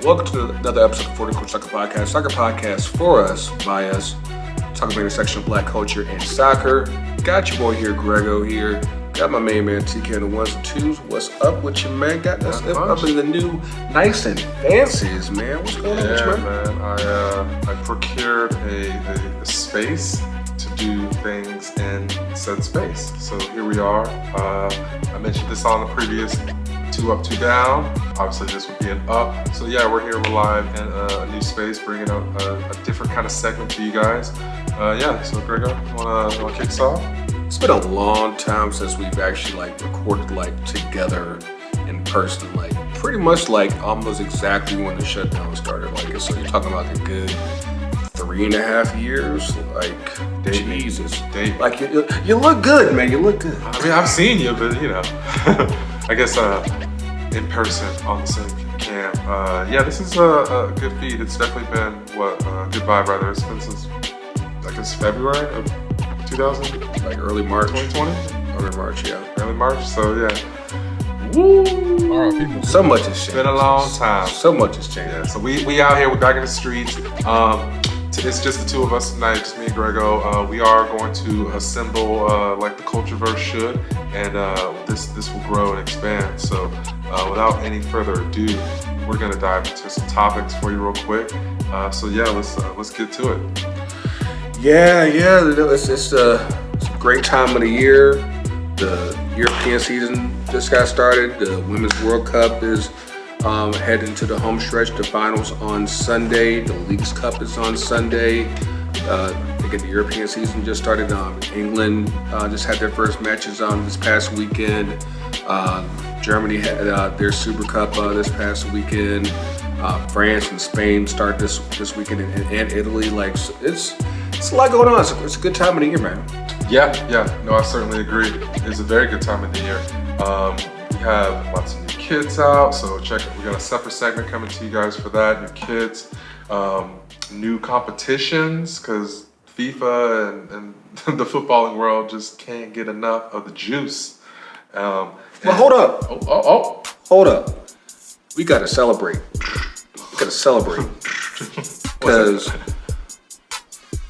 Welcome to another episode of 40 Coach Soccer Podcast. Soccer podcast for us, by us, talking about the intersection of black culture and soccer. Got your boy here, Grego here. Got my main man, TK on the ones and twos. What's up with you, man? Got us up in the new nice and fancies, man. What's going on with you, man? I procured a space to do things in said space. So here we are. I mentioned this on the previous 2 Up, 2 Down. Obviously this would be an up. So yeah, we're here, we're live in a new space, bringing out a different kind of segment to you guys. So Grego, you wanna kick us off? It's been a long time since we've actually recorded together in person, pretty much almost exactly when the shutdown started. So you're talking about the good 3.5 years. Jesus. You look good, man. You look good. I mean, I've seen you, but I guess in person on the same camp. This is a good feed. It's definitely been goodbye, brother. It's been since I guess February of 2000, early March, 2020. Early March, yeah. Early March. So yeah. Woo! So much has changed. It's been a long time. So much has changed. Yeah. So we out here. We're back in the streets. It's just the two of us tonight, just me and Grego. We are going to assemble like the Cultureverse should, and this will grow and expand. So without any further ado, we're gonna dive into some topics for you real quick. Let's get to it. Yeah. It's a great time of the year. The European season just got started. The Women's World Cup is heading to the home stretch. The finals on Sunday. The Leagues Cup is on Sunday. Again, the European season just started. England just had their first matches on this past weekend. Germany had their Super Cup this past weekend. France and Spain start this weekend, and Italy. It's a lot going on. It's a good time of the year, man. Yeah. No, I certainly agree. It's a very good time of the year. We have lots of new kids out, so check it. We got a separate segment coming to you guys for that. New kids, new competitions, because FIFA and the footballing world just can't get enough of the juice. Hold up. Hold up. We gotta celebrate. Because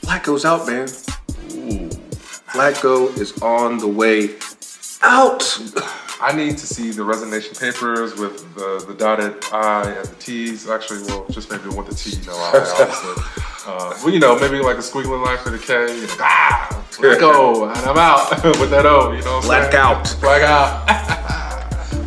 Flacco's out, man. Ooh. Flacco is on the way out. I need to see the resignation papers with the dotted I and the T's. Actually, well, just maybe with the T, obviously. Maybe like a squiggly line for the K. Let go, and I'm out with that O. Black out. Black out.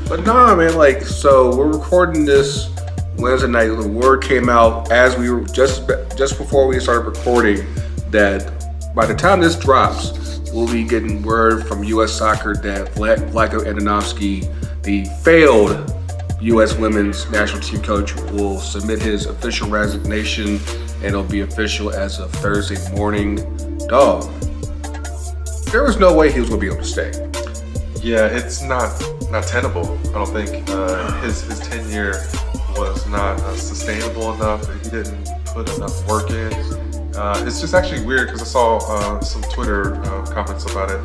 But nah, man. So we're recording this Wednesday night. The word came out as we were just before we started recording that by the time this drops, we'll be getting word from U.S. Soccer that Vlatko Andonovski, the failed U.S. women's national team coach, will submit his official resignation, and it'll be official as of Thursday morning. Dog, there was no way he was going to be able to stay. Yeah, it's not tenable. I don't think his tenure was not sustainable enough. He didn't put enough work in. It's just actually weird because I saw some Twitter comments about it,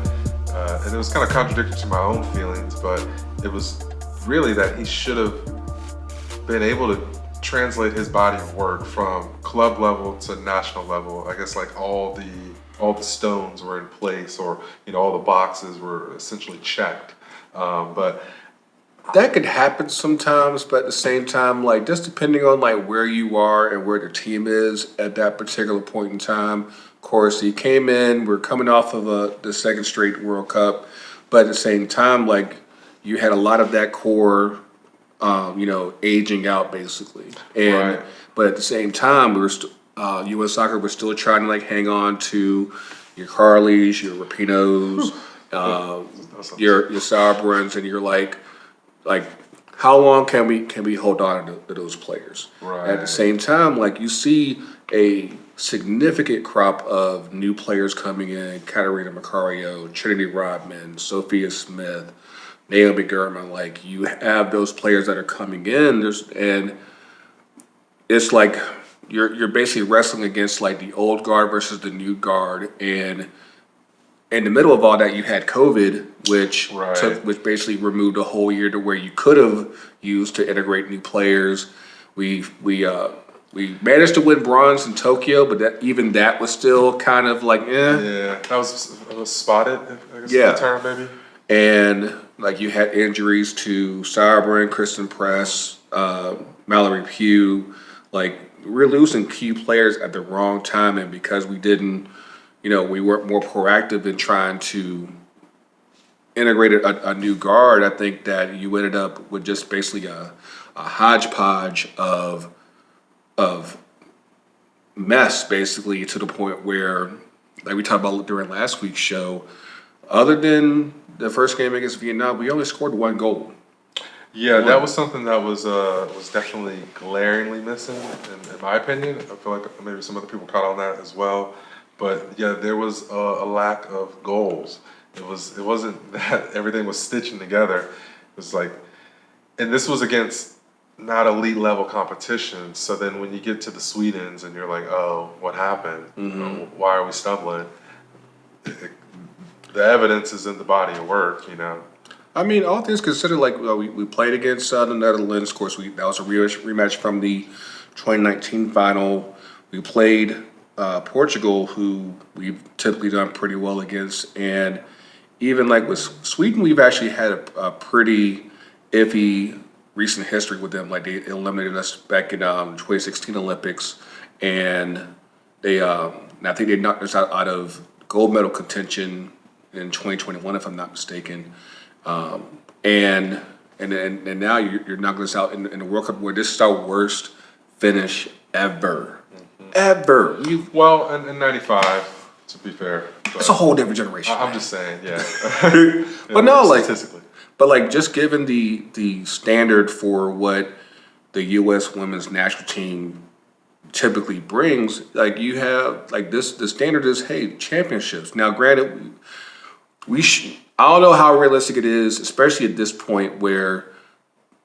and it was kind of contradictory to my own feelings, but it was really that he should have been able to translate his body of work from club level to national level. I guess all the stones were in place, or all the boxes were essentially checked, but that could happen sometimes, but at the same time, just depending on where you are and where the team is at that particular point in time. Of course, he came in. We're coming off of the second straight World Cup, but at the same time, you had a lot of that core, aging out basically. And right. But at the same time, we were U.S. Soccer was still trying to hang on to your Carleys, your Rapinos, your Sauerbrunns, and you're how long can we hold on to those players? Right. At the same time, you see a significant crop of new players coming in: Katarina Macario, Trinity Rodman, Sophia Smith, Naomi Gurman. You have those players that are coming in, and it's you're basically wrestling against the old guard versus the new guard, and in the middle of all that, you had COVID, which basically removed a whole year to where you could have used to integrate new players. we managed to win bronze in Tokyo, but even that was still kind of like, Yeah, that was spotted, I guess Yeah. is the term, maybe. And like you had injuries to Sauerbrunn, Kristen Press, Mallory Pugh. Like we're losing key players at the wrong time, and because we didn't, we weren't more proactive in trying to integrate a new guard. I think that you ended up with just basically a hodgepodge of mess, basically to the point where, like we talked about during last week's show, other than the first game against Vietnam, we only scored one goal. Yeah, that was something that was definitely glaringly missing, in my opinion. I feel like maybe some other people caught on that as well. But yeah, there was a lack of goals. It wasn't that everything was stitching together. It was like, and this was against not elite level competition. So then when you get to the Swedens and you're like, oh, what happened? Why are we stumbling? The evidence is in the body of work, I mean, all things considered, like we played against the Netherlands. Of course, that was a rematch from the 2019 final. We played Portugal, who we've typically done pretty well against, and even like with Sweden, we've actually had a pretty iffy recent history with them. Like they eliminated us back in 2016 Olympics, and and I think they knocked us out of gold medal contention in 2021, if I'm not mistaken. And now you're knocking us out in the World Cup, where this is our worst finish ever, ever. Well, in '95, to be fair, It's a whole different generation. I'm just saying, yeah. But no, like statistically, but like just given the standard for what the U.S. women's national team typically brings, like you have like this. The standard is, hey, championships. Now, granted, I don't know how realistic it is, especially at this point where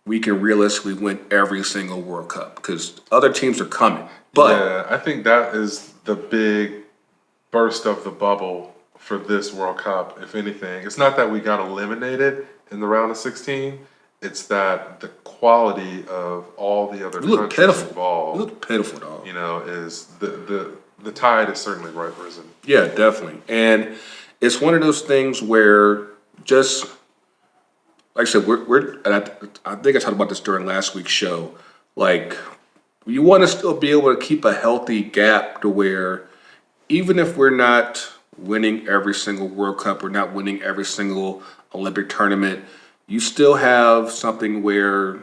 we can realistically win every single World Cup because other teams are coming. But yeah, I think that is the big burst of the bubble for this World Cup. If anything, it's not that we got eliminated in the round of 16. It's that the quality of all the other countries involved. You look pitiful, dog. Is the tide is certainly risen. Yeah, definitely. And it's one of those things where just like I said, and I think I talked about this during last week's show. Like, you want to still be able to keep a healthy gap to where even if we're not winning every single World Cup, we're not winning every single Olympic tournament, you still have something where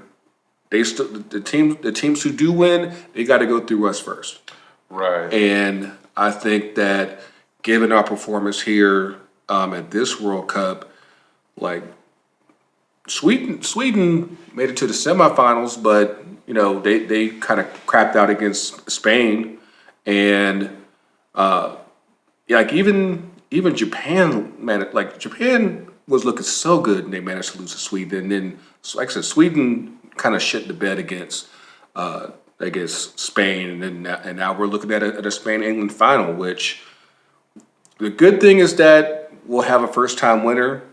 the teams who do win, they got to go through us first. Right. And I think that given our performance here at this World Cup, like Sweden made it to the semifinals, but they kind of crapped out against Spain, and like even Japan, Japan was looking so good, and they managed to lose to Sweden. And then, like I said, Sweden kind of shit the bed against Spain, and now we're looking at a Spain-England final. Which the good thing is that we'll have a first-time winner.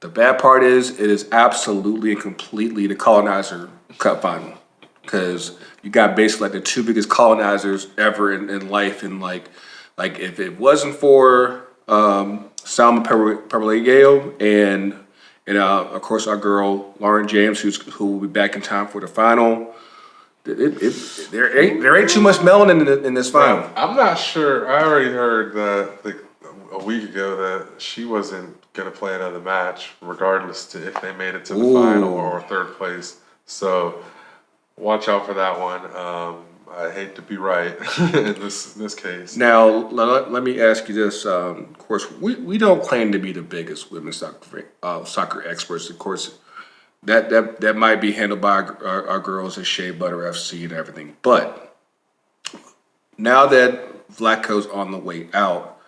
The bad part is it is absolutely and completely the colonizer cup final, because you got basically like the two biggest colonizers ever in life, and like if it wasn't for Salma Paralejo and of course our girl Lauren James, who will be back in time for the final. There ain't too much melanin in this final. I'm not sure. I already heard that a week ago that she wasn't going to play another match, regardless to if they made it to the final or third place. So watch out for that one. I hate to be right in this case. Now, let me ask you this. Of course, we don't claim to be the biggest women's soccer experts. Of course, that might be handled by our girls at Shea Butter FC and everything. But now that Vlatko's on the way out,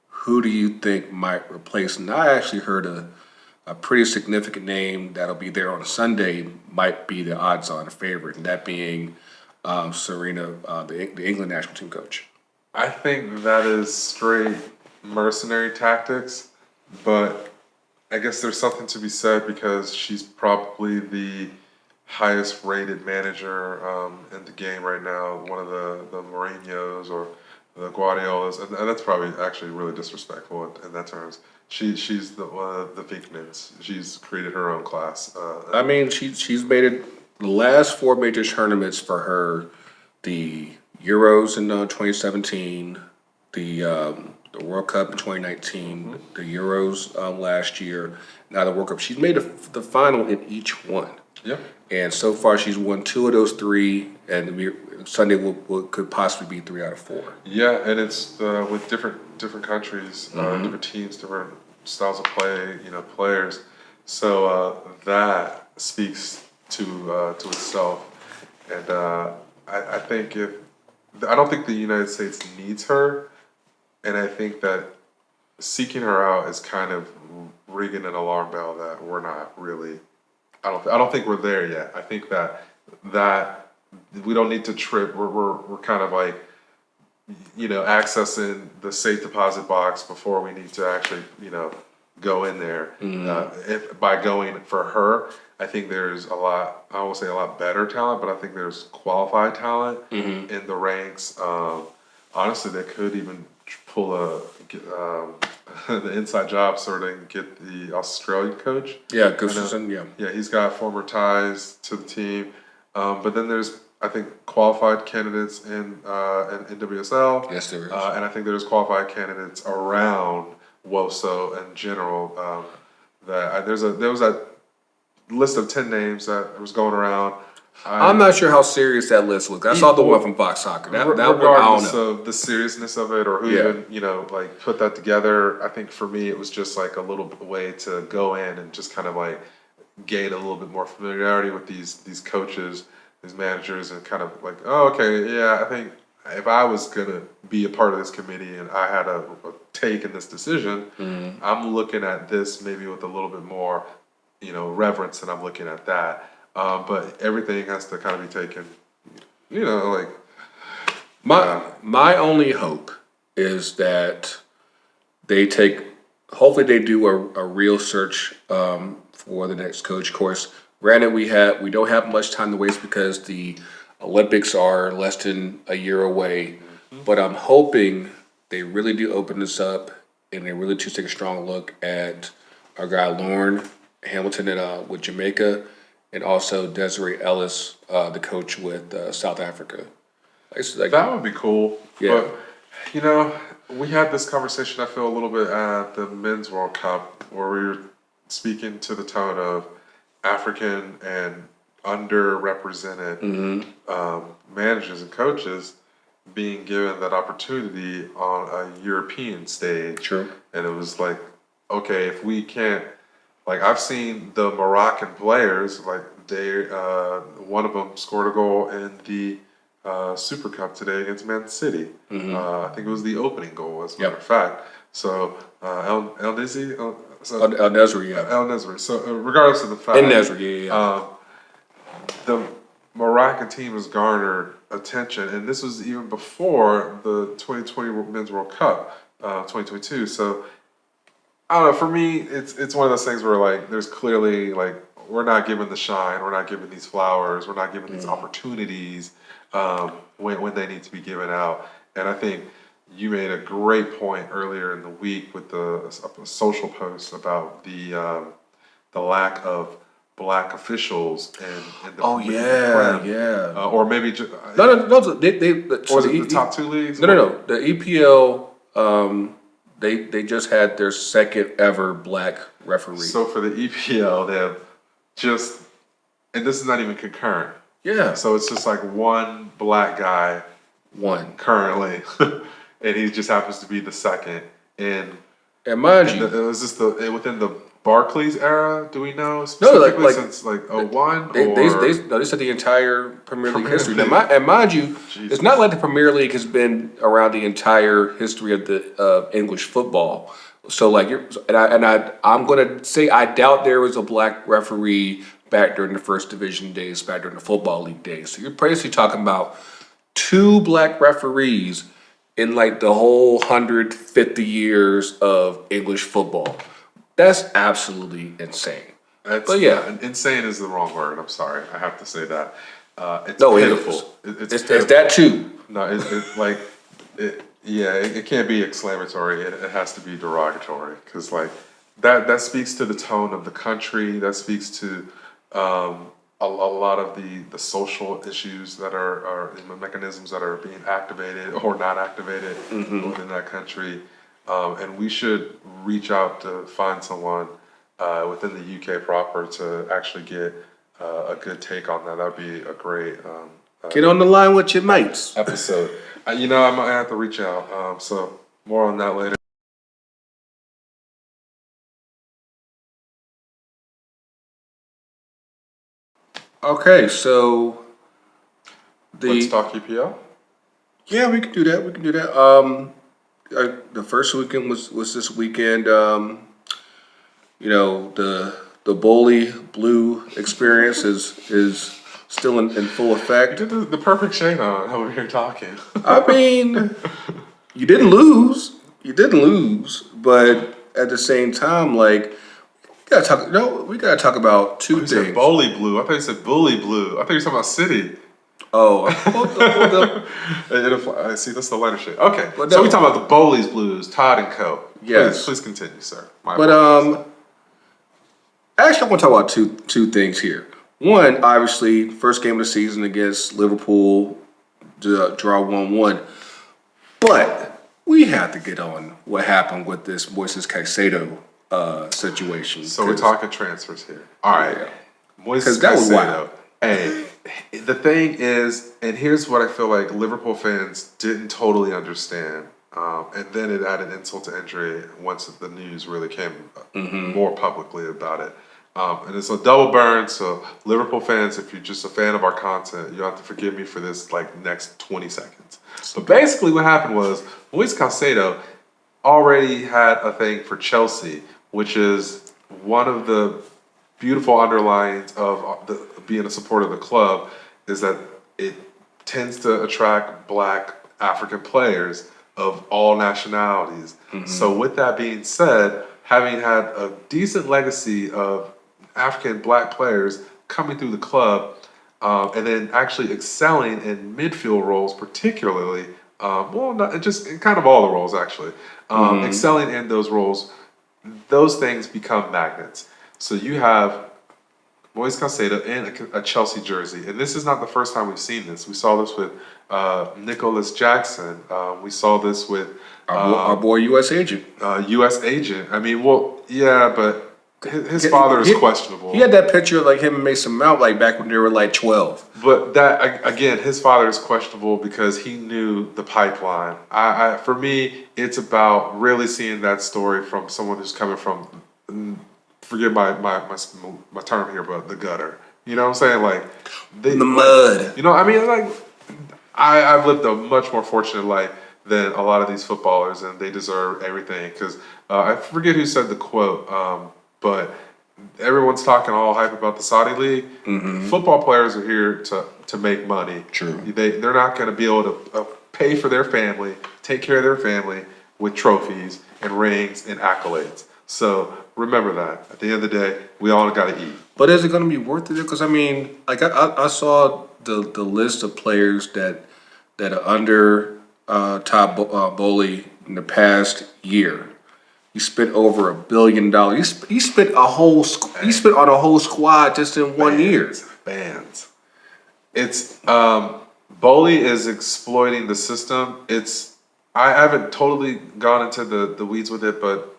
who do you think might replace? And I actually heard a pretty significant name that'll be there on Sunday might be the odds-on favorite, and that being Serena, the England national team coach. I think that is straight mercenary tactics, but I guess there's something to be said because she's probably the highest rated manager in the game right now, one of the Mourinho's or the Guardiolas, and that's probably actually really disrespectful in that terms. She's the one of the Vinkmans. She's created her own class. I mean, she's made it the last four major tournaments for her: the Euros in 2017, the World Cup in 2019, the Euros last year, now the World Cup. She's made the final in each one. Yep. And so far, she's won two of those three, and Sunday could possibly be 3 out of 4. Yeah, and it's with different countries, different teams, different styles of play, players. So that speaks to itself, and I think I don't think the United States needs her, and I think that seeking her out is kind of ringing an alarm bell that we're not really. I don't think we're there yet. I think that we don't need to trip. We're kind of like, accessing the safe deposit box before we need to actually, go in there. By going for her, I think there's a lot. I won't say a lot better talent, but I think there's qualified talent in the ranks. Honestly, they could even pull the inside job sort of and get the Australian coach. Yeah, Gustafson. Yeah. Yeah, he's got former ties to the team. But then there's, I think, qualified candidates in NWSL. Yes, there is. And I think there's qualified candidates around WOSO in general. There was that list of 10 names that was going around. I'm not sure how serious that list was. I saw the one from Fox Soccer. That one, I don't regardless know. of the seriousness of it or who even like put that together, I think for me it was just like a little way to go in and just kind of like gain a little bit more familiarity with these coaches, these managers, and kind of like, oh, okay, yeah, I think if I was gonna be a part of this committee and I had a take in this decision, I'm looking at this maybe with a little bit more, reverence, and I'm looking at that. But everything has to kind of be taken, like. My only hope is that hopefully they do a real search for the next coach. Of course, granted we don't have much time to waste because the Olympics are less than a year away. But I'm hoping they really do open this up and they really do take a strong look at our guy Lauren Hamilton with Jamaica. And also Desiree Ellis, the coach with South Africa. That would be cool. Yeah. But, we had this conversation, I feel, a little bit at the Men's World Cup where we were speaking to the tone of African and underrepresented managers and coaches being given that opportunity on a European stage. True. And it was like, okay, if we can't. Like, I've seen the Moroccan players, like one of them scored a goal in the Super Cup today against Man City. I think it was the opening goal, as a matter of fact. So El Nesri, El Nesri, yeah. El Nesri. So regardless of the fact, El Nesri, yeah. The Moroccan team has garnered attention, and this was even before the 2020 Men's World Cup, 2022. So. I don't know. For me, it's one of those things where like there's clearly like we're not given the shine, we're not given these flowers, we're not given these opportunities when they need to be given out. And I think you made a great point earlier in the week with a social post about the lack of black officials in the yeah. Or maybe just, no. or was it the top two leagues? No. The EPL. They just had their second ever black referee. So for the EPL, they have and this is not even concurrent. Yeah. So it's just like one black guy, currently, and he just happens to be the second. And mind you, is this within the Barclays era? Do we know specifically since like 01? They said the entire Premier League history. And mind you, it's not like the Premier League has been around the entire history of the English football. So like, I'm gonna say I doubt there was a black referee back during the first division days, back during the football league days. So you're basically talking about 2 black referees in like the whole 150 years of English football. That's absolutely insane. That's yeah. insane is the wrong word. I'm sorry, I have to say that. It's No, it pitiful. is. It's It's pitiful. that too. No, it like it can't be exclamatory. It has to be derogatory because like that speaks to the tone of the country. That speaks to a lot of the social issues that are the mechanisms that are being activated or not activated within that country. And we should reach out to find someone within the UK proper to actually get a good take on that. That'd be a great Get on the line with your mates. episode. You know, I might have to reach out. So more on that later. Okay, so Let's the talk EPL. yeah, we can do that. We can do that. The first weekend was this weekend. The Bowley Blue experience is still in full You effect. did the perfect shade on over here talking. I mean, you didn't lose. You didn't lose, but at the same time, like we gotta talk. No, we gotta talk about two You said things. Bowley Blue. I thought you said Bully Blue. I thought you were talking about City. Oh, I pulled up. I see, that's the lighter shade. Okay, But so no. we talking about the Bowley's Blues, Todd and Co. Yes. Please continue, sir. My But apologies. actually, I want to talk about two things here. One, obviously, first game of the season against Liverpool, draw 1-1. But we have to get on what happened with this Moises Caicedo situation. So we're talking transfers here. All right. Yeah. Moises that was Caicedo. wild. Hey, the thing is, and here's what I feel like Liverpool fans didn't totally understand. And then it added insult to injury once the news really came more publicly about it. And it's a double burn. So Liverpool fans, if you're just a fan of our content, you have to forgive me for this like next 20 seconds. But basically what happened was Moises Caicedo already had a thing for Chelsea, which is one of the beautiful underlines of being a supporter of the club is that it tends to attract black African players of all nationalities. So with that being said, having had a decent legacy of African black players coming through the club and then actually excelling in midfield roles, particularly, not just in kind of all the roles actually, excelling in those roles, those things become magnets. So you have Moises Caicedo in a Chelsea jersey, and this is not the first time we've seen this. We saw this with Nicholas Jackson. We saw this with Our boy U.S. agent. U.S. agent. I mean, well, yeah, but his father is questionable. He had that picture of like him and Mason Mount like back when they were like 12. But that again, his father is questionable because he knew the pipeline. For me, it's about really seeing that story from someone who's coming from, forgive my term here, but the gutter. You know what I'm saying? Like The mud. You know, I mean, like I've lived a much more fortunate life than a lot of these footballers, and they deserve everything. Because I forget who said the quote, but everyone's talking all hype about the Saudi League. Football players are here to make money. True. They're not going to be able to pay for their family, take care of their family with trophies and rings and accolades. So remember that. At the end of the day, we all got to eat. But is it going to be worth it? Because I mean, like I saw the list of players that are under Todd Bowley in the past year. He spent over $1 billion. He spent a whole. He spent on a whole squad just in 1 year. Bands. It's Bowley is exploiting the system. I haven't totally gone into the weeds with it, but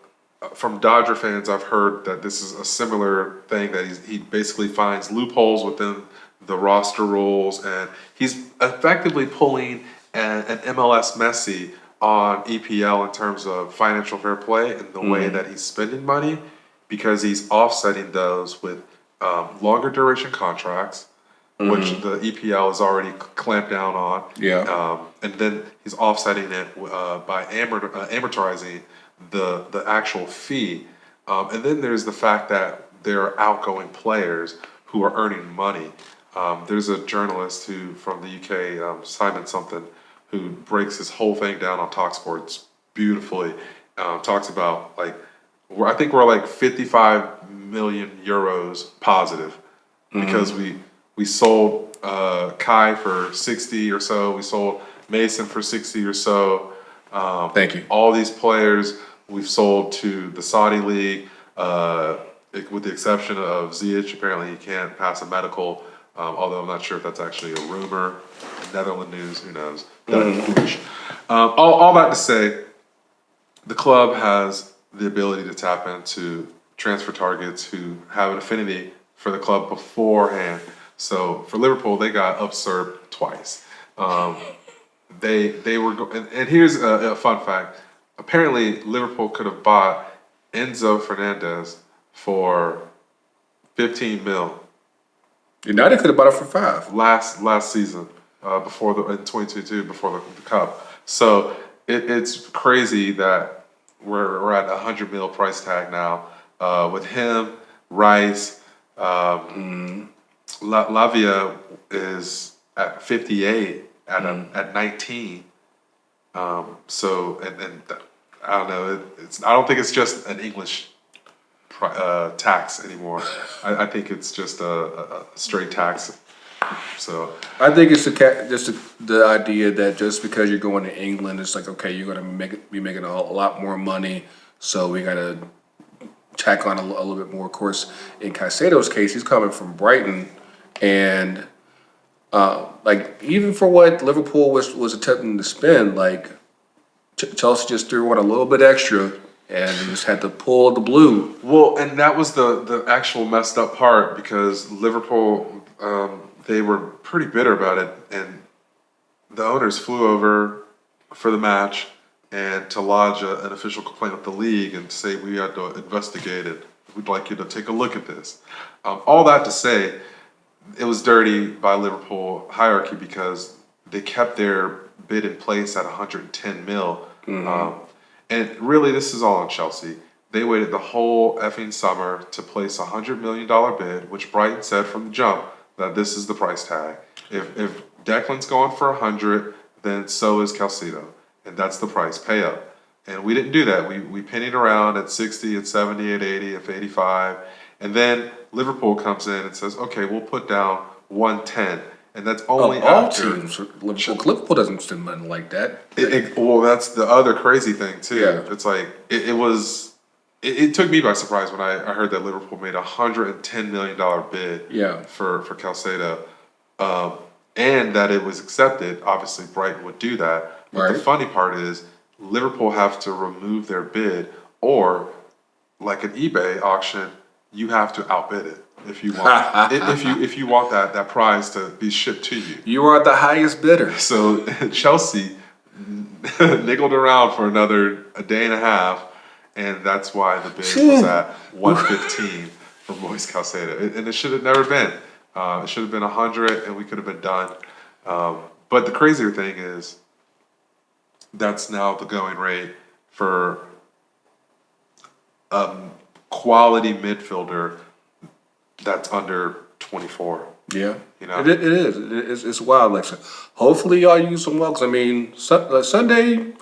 from Dodger fans, I've heard that this is a similar thing, that he basically finds loopholes within the roster rules, and he's effectively pulling an MLS Messi on EPL in terms of financial fair play and the way that he's spending money, because he's offsetting those with longer duration contracts, which the EPL has already clamped down on. Yeah. And then he's offsetting it by amortizing the actual fee. And then there's the fact that there are outgoing players who are earning money. There's a journalist from the UK, Simon something, who breaks this whole thing down on TalkSports beautifully. Talks about like I think we're like 55 million euros positive because we sold Kai for 60 or so. We sold Mason for 60 or so. Thank you. All these players we've sold to the Saudi league, with the exception of Ziyech. Apparently, he can't pass a medical. Although I'm not sure if that's actually a rumor. Netherlands news, who knows? All that to say, the club has the ability to tap into transfer targets who have an affinity for the club beforehand. So for Liverpool, they got usurped twice. They were, and here's a fun fact. Apparently, Liverpool could have bought Enzo Fernandez for 15 mil. United could have bought it for 5 last season, before in 2022, before the cup. So it's crazy that we're at a 100 mil price tag now, with him, Rice, Lavia is at 58 at 19. So and I don't know. I don't think it's just an English tax anymore. I think it's just a straight tax. So I think it's the idea that just because you're going to England, it's like, okay, you're going to be making a lot more money, so we got to tack on a little bit more. Of course, in Caicedo's case, he's coming from Brighton, and like even for what Liverpool was attempting to spend, like Chelsea just threw on a little bit extra and just had to pull the blue. Well, and that was the actual messed up part, because Liverpool, they were pretty bitter about it, and the owners flew over for the match and to lodge an official complaint with the league and say, we had to investigate it. We'd like you to take a look at this. All that to say, it was dirty by Liverpool hierarchy because they kept their bid in place at 110 mil. And really, this is all on Chelsea. They waited the whole effing summer to place a $100 million bid, which Brighton said from the jump that this is the price tag. If Declan's going for 100, then so is Caicedo, and that's the price. Pay up. And we didn't do that. We pennied around at 60, at 70, at 80, at 85, and then Liverpool comes in and says, "Okay, we'll put down 110." And that's only all after teams. Liverpool doesn't spend money like that. well, that's the other crazy thing too. Yeah. It's like it took me by surprise when I heard that Liverpool made a $110 million bid for Caicedo, and that it was accepted. Obviously, Brighton would do that. But the funny part is Liverpool have to remove their bid, or like an eBay auction, you have to outbid it. If you want, if you want that prize to be shipped to you, you are the highest bidder. So Chelsea niggled around for a day and a half, and that's why the bid was at 115 for Moise Caicedo, and it should have never been. It should have been 100, and we could have been done. But the crazier thing is, that's now the going rate for quality midfielder that's under 24. Yeah, you know, it is. It's wild. Like, so hopefully y'all use some well. 'Cause I mean, Sunday,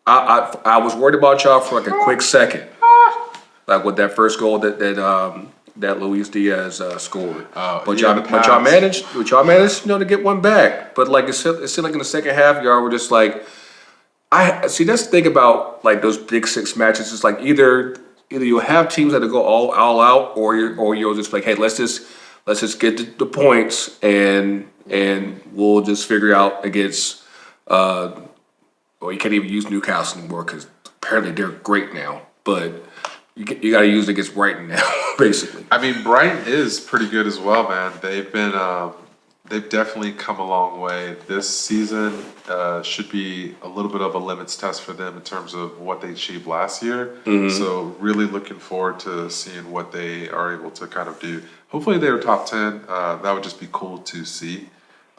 I was worried about y'all for like a quick second, like with that first goal that Luis Diaz scored. But y'all managed, to get one back. But like it seemed like in the second half, y'all were just like, I see. That's the thing about like those Big Six matches. It's like either you'll have teams that go all out, or you'll just like, hey, let's just get the points and we'll just figure out against. Well, you can't even use Newcastle anymore because apparently they're great now. But you got to use it against Brighton now, basically. I mean, Brighton is pretty good as well, man. They've definitely come a long way. This season should be a little bit of a limits test for them in terms of what they achieved last year. So really looking forward to seeing what they are able to kind of do. Hopefully they're top 10. That would just be cool to see.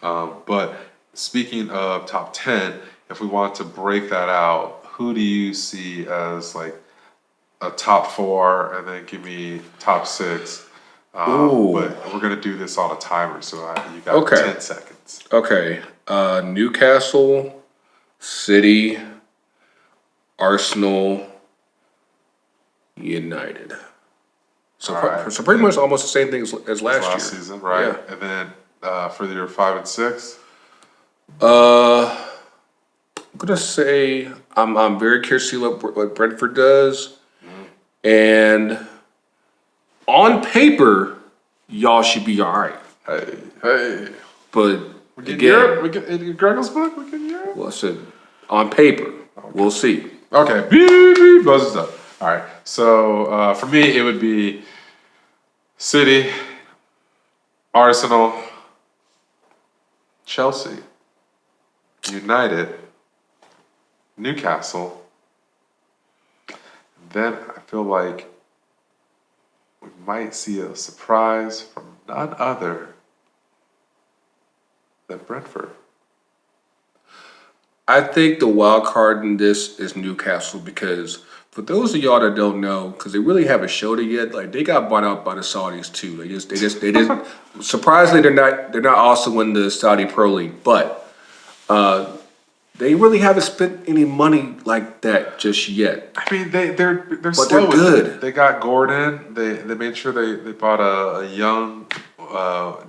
But speaking of top 10, if we want to break that out, who do you see as like a top 4, and then give me top 6? But we're gonna do this on a timer, so you got 10 seconds. Okay. Newcastle, City, Arsenal, United. So, All right. so pretty much almost the same thing as last year. Season, right? Yeah. And then for your 5 and 6, I'm gonna say I'm very curious to see what Brentford does, and on paper, y'all should be all right. hey, But we get again, Europe. We get in Grego's book. We get Europe. well, I said on paper, we'll see. Okay, beep, beep, buzzes up. All right. So for me, it would be City, Arsenal, Chelsea, United, Newcastle. Then I feel like we might see a surprise from none other than Brentford. I think the wild card in this is Newcastle because for those of y'all that don't know, because they really haven't showed it yet, like they got bought out by the Saudis too. They just surprisingly they're not also in the Saudi Pro League, but they really haven't spent any money like that just yet. I mean, they're But slow they're with good. it. They got Gordon. They made sure they bought a young,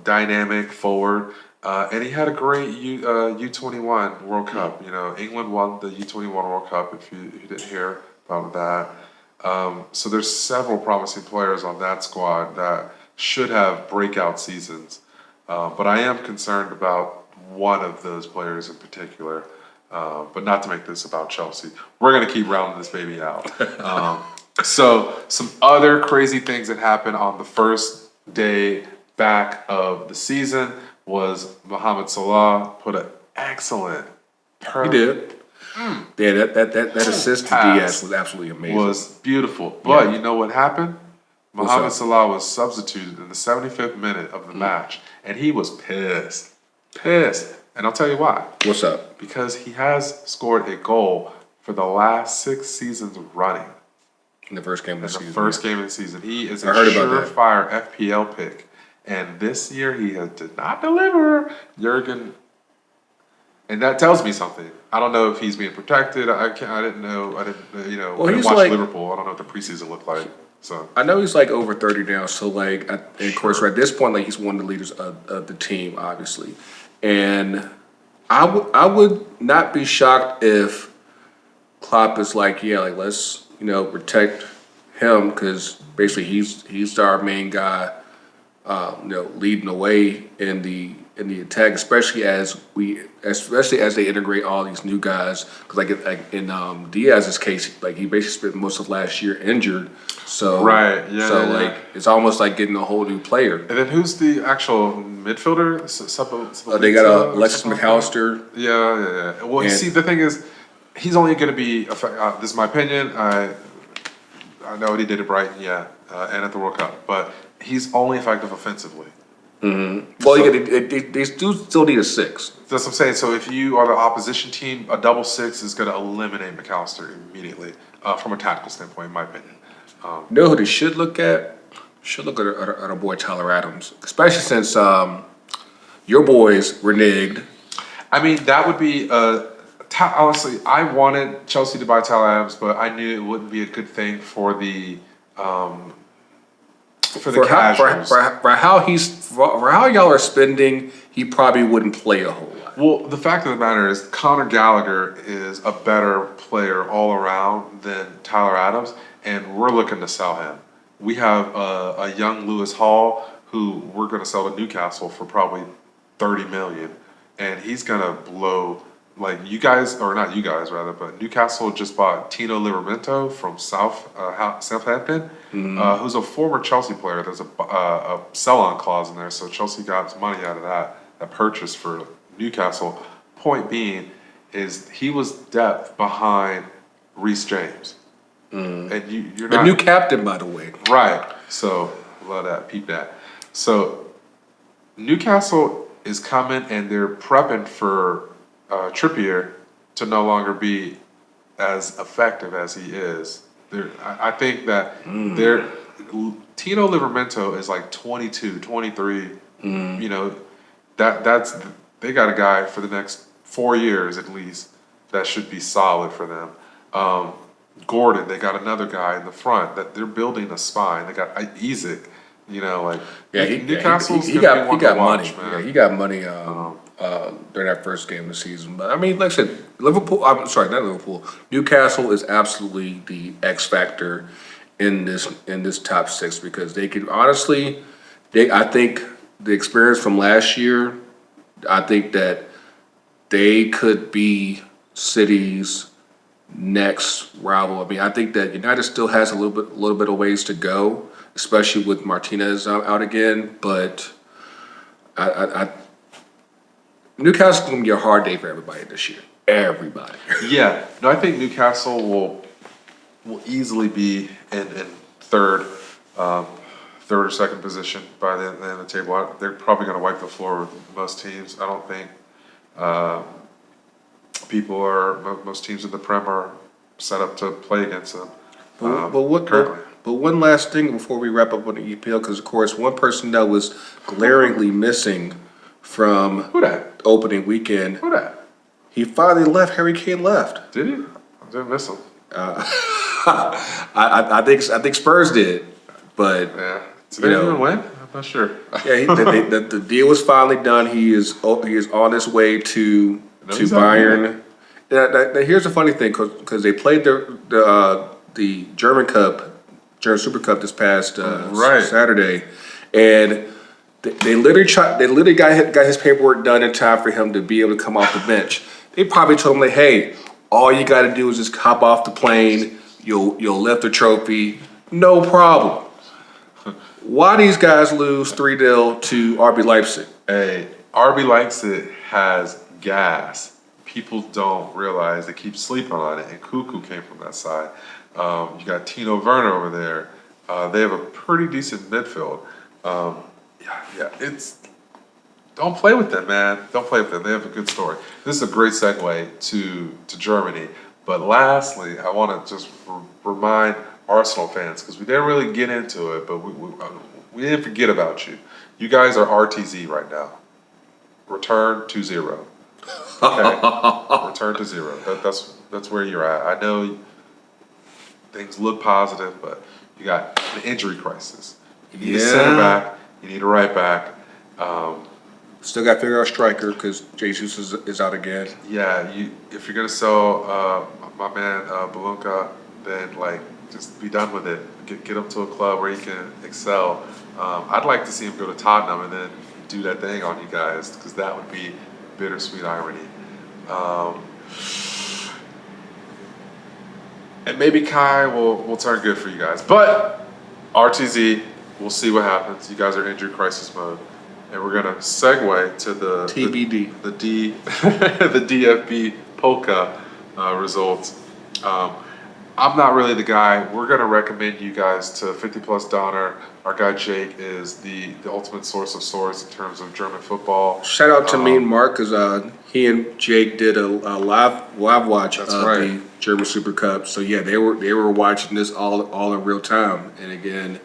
dynamic forward, and he had a great U21 World Cup. You know, England won the U21 World Cup. If you didn't hear about that, so there's several promising players on that squad that should have breakout seasons. But I am concerned about one of those players in particular. But not to make this about Chelsea. We're going to keep rounding this baby out. So some other crazy things that happened on the first day back of the season was Mohamed Salah put an excellent, He did. Yeah, that assist to pass Diaz was absolutely amazing. was beautiful. But Yeah. you know what happened? What's Mohamed up? Salah was substituted in the 75th minute of the match, and he was pissed. Pissed. And I'll tell you why. What's up? Because he has scored a goal for the last 6 seasons running. In the first game of the In the season. first game of the season. He is a I heard about that. surefire FPL pick. And this year he did not deliver. Jurgen. And that tells me something. I don't know if he's being protected. I didn't know. I didn't he's watch like- Liverpool. I don't know what the preseason looked like. So I know he's like over 30 now, so like, and of course, at this point, like he's one of the leaders of the team, obviously. And I would not be shocked if Klopp is like, yeah, like let's protect him because basically he's our main guy, leading the way in the attack, especially as they integrate all these new guys. Because like in Diaz's case, like he basically spent most of last year injured. So Right, yeah, So yeah. like it's almost like getting a whole new player. and then who's the actual midfielder? They got Or Alexis something like that? McAllister. Yeah. Well, you And- see, the thing is, he's only going to be. This is my opinion. I know what he did at Brighton, and at the World Cup, but he's only effective offensively. Well, they do still need a 6. That's what I'm saying. So if you are the opposition team, a double 6 is going to eliminate McAllister immediately from a tactical standpoint, in my opinion. You know who they should look at? Should look at our boy Tyler Adams, especially since your boys reneged. I mean, that would be honestly. I wanted Chelsea to buy Tyler Adams, but I knew it wouldn't be a good thing for the casuals. For how y'all are spending, he probably wouldn't play a whole lot. Well, the fact of the matter is, Conor Gallagher is a better player all around than Tyler Adams, and we're looking to sell him. We have a young Lewis Hall who we're going to sell to Newcastle for probably $30 million, and he's going to blow. Like you guys, or not you guys rather, but Newcastle just bought Tino Livramento from Southampton, who's a former Chelsea player. There's a sell-on clause in there, so Chelsea got some money out of that purchase for Newcastle. Point being is he was depth behind Reece James, and you're The not new captain, by the way. right. So love that, peep that. So Newcastle is coming, and they're prepping for Trippier to no longer be as effective as he is. I think that Tino Livramento is like 22, 23. You know, that's they got a guy for the next 4 years at least that should be solid for them. Gordon, they got another guy in the front that they're building a spine. They got Isaac, like Newcastle's he gonna be one to got watch, money. man. Yeah, he got money during that first game of the season. But I mean, like I said, Liverpool. I'm sorry, not Liverpool. Newcastle is absolutely the X factor in this top six because they could honestly, I think the experience from last year, I think that they could be City's next rival. I mean, I think that United still has a little bit of ways to go, especially with Martinez out again. But I Newcastle's gonna be a hard day for everybody this year. Everybody. Yeah, no, I think Newcastle will easily be in third, third or second position by the end of the table. They're probably going to wipe the floor with most teams. I don't think most teams in the Prem are set up to play against them. But one last thing before we wrap up on the EPL, because of course one person that was glaringly missing from Who that? opening weekend, Who that? he finally left. Harry Kane left. Did he? I didn't miss him. I think Spurs did, but Yeah. Did they even win? I'm not sure. yeah, the deal was finally done. He is on his way to he's out Bayern. Now, here's the funny thing, because they played the German Super Cup this past Right. Saturday, and they literally got his paperwork done in time for him to be able to come off the bench. They probably told him like, hey, all you got to do is just hop off the plane. You'll lift the trophy, no problem. Why these guys lose 3-0 to RB Leipzig? Hey, RB Leipzig has gas. People don't realize, they keep sleeping on it, and Cuckoo came from that side. You got Tino Werner over there. They have a pretty decent midfield. Don't play with them, man. Don't play with them. They have a good story. This is a great segue to Germany. But lastly, I want to just remind Arsenal fans, because we didn't really get into it, but we didn't forget about you. You guys are RTZ right now. Return to zero. Okay? Return to zero. That's where you're at. I know things look positive, but you got an injury crisis. You need a center back. You need a right back. Still got to figure out striker because Jesus is out again. Yeah, if you're gonna sell my man Balunka, then just be done with it. Get him to a club where he can excel. I'd like to see him go to Tottenham and then do that thing on you guys, because that would be bittersweet irony. And maybe Kai will turn good for you guys. But RTZ, we'll see what happens. You guys are injury crisis mode. And we're gonna segue to the TBD. the DFB Polka results. I'm not really the guy. We're gonna recommend you guys to 50 Plus Donner. Our guy Jake is the ultimate source of sorts in terms of German football. Shout out to me and Mark, because he and Jake did a live watch of the German Super Cup. So yeah, they were watching this all in real time. And again,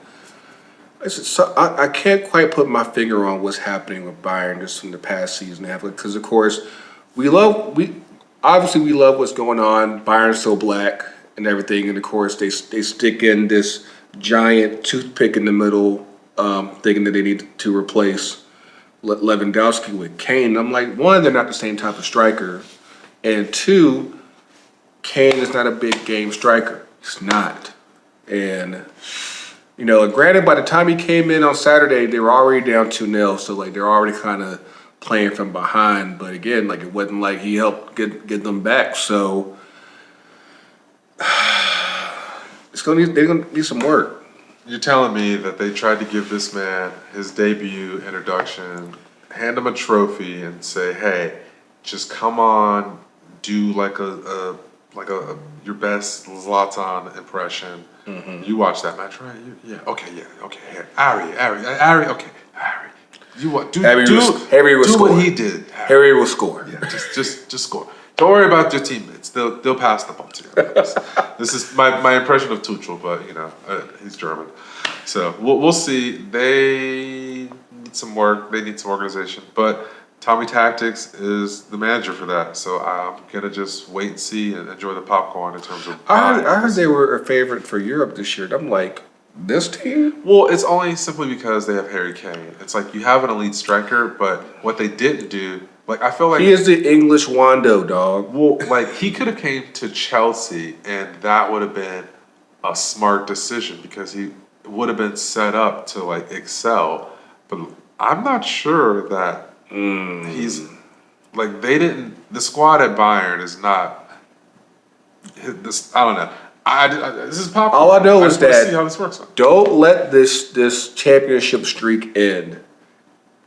I can't quite put my finger on what's happening with Bayern just from the past season and a half, because of course we love what's going on. Bayern's so black and everything, and of course they stick in this giant toothpick in the middle, thinking that they need to replace Lewandowski with Kane. I'm like, one, they're not the same type of striker, and two, Kane is not a big game striker. He's not, and granted, by the time he came in on Saturday, they were already down 2-0, so they're already kind of playing from behind. But again, it wasn't like he helped get them back. So they're gonna need some work. You're telling me that they tried to give this man his debut introduction, hand him a trophy, and say, "Hey, just come on, do your best Zlatan impression." Mm-hmm. You watched that match, right? Okay. Here, Ari, okay, Ari. You what? Do what he did. Harry will score. Yeah, just score. Don't worry about your teammates. They'll pass the ball to you. This is my impression of Tuchel, but he's German, so we'll see. They need some work. They need some organization. But Tommy Tactics is the manager for that, so I'm gonna just wait and see and enjoy the popcorn in terms of. I heard they were a favorite for Europe this year. I'm like, this team? Well, it's only simply because they have Harry Kane. It's like you have an elite striker, but what they didn't do, like I feel like He is the English Wando, dog. well, like he could have came to Chelsea, and that would have been a smart decision because he would have been set up to like excel. But I'm not sure that he's like they didn't. The squad at Bayern is not. This I don't know. This is popcorn. All I know is just wanna that see how this works. don't let this championship streak end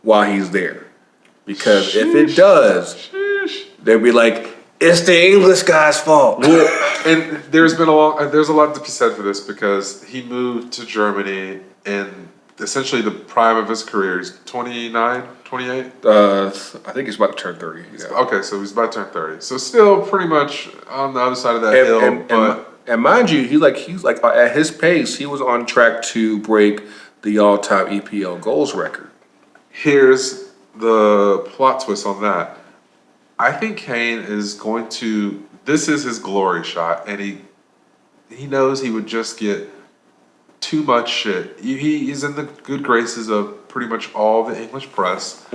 while he's there, because if it does, Sheesh. they'll be like, it's the English guy's fault. Well, and there's a lot to be said for this because he moved to Germany in essentially the prime of his career. He's 29, 28? I think he's about to turn 30. Yeah. Okay, so he's about to turn 30. So still pretty much on the other side of that hill. And mind you, he's like at his pace, he was on track to break the all-time EPL goals record. Here's the plot twist on that. I think Kane is going to. This is his glory shot, and he knows he would just get too much shit. He is in the good graces of pretty much all the English press,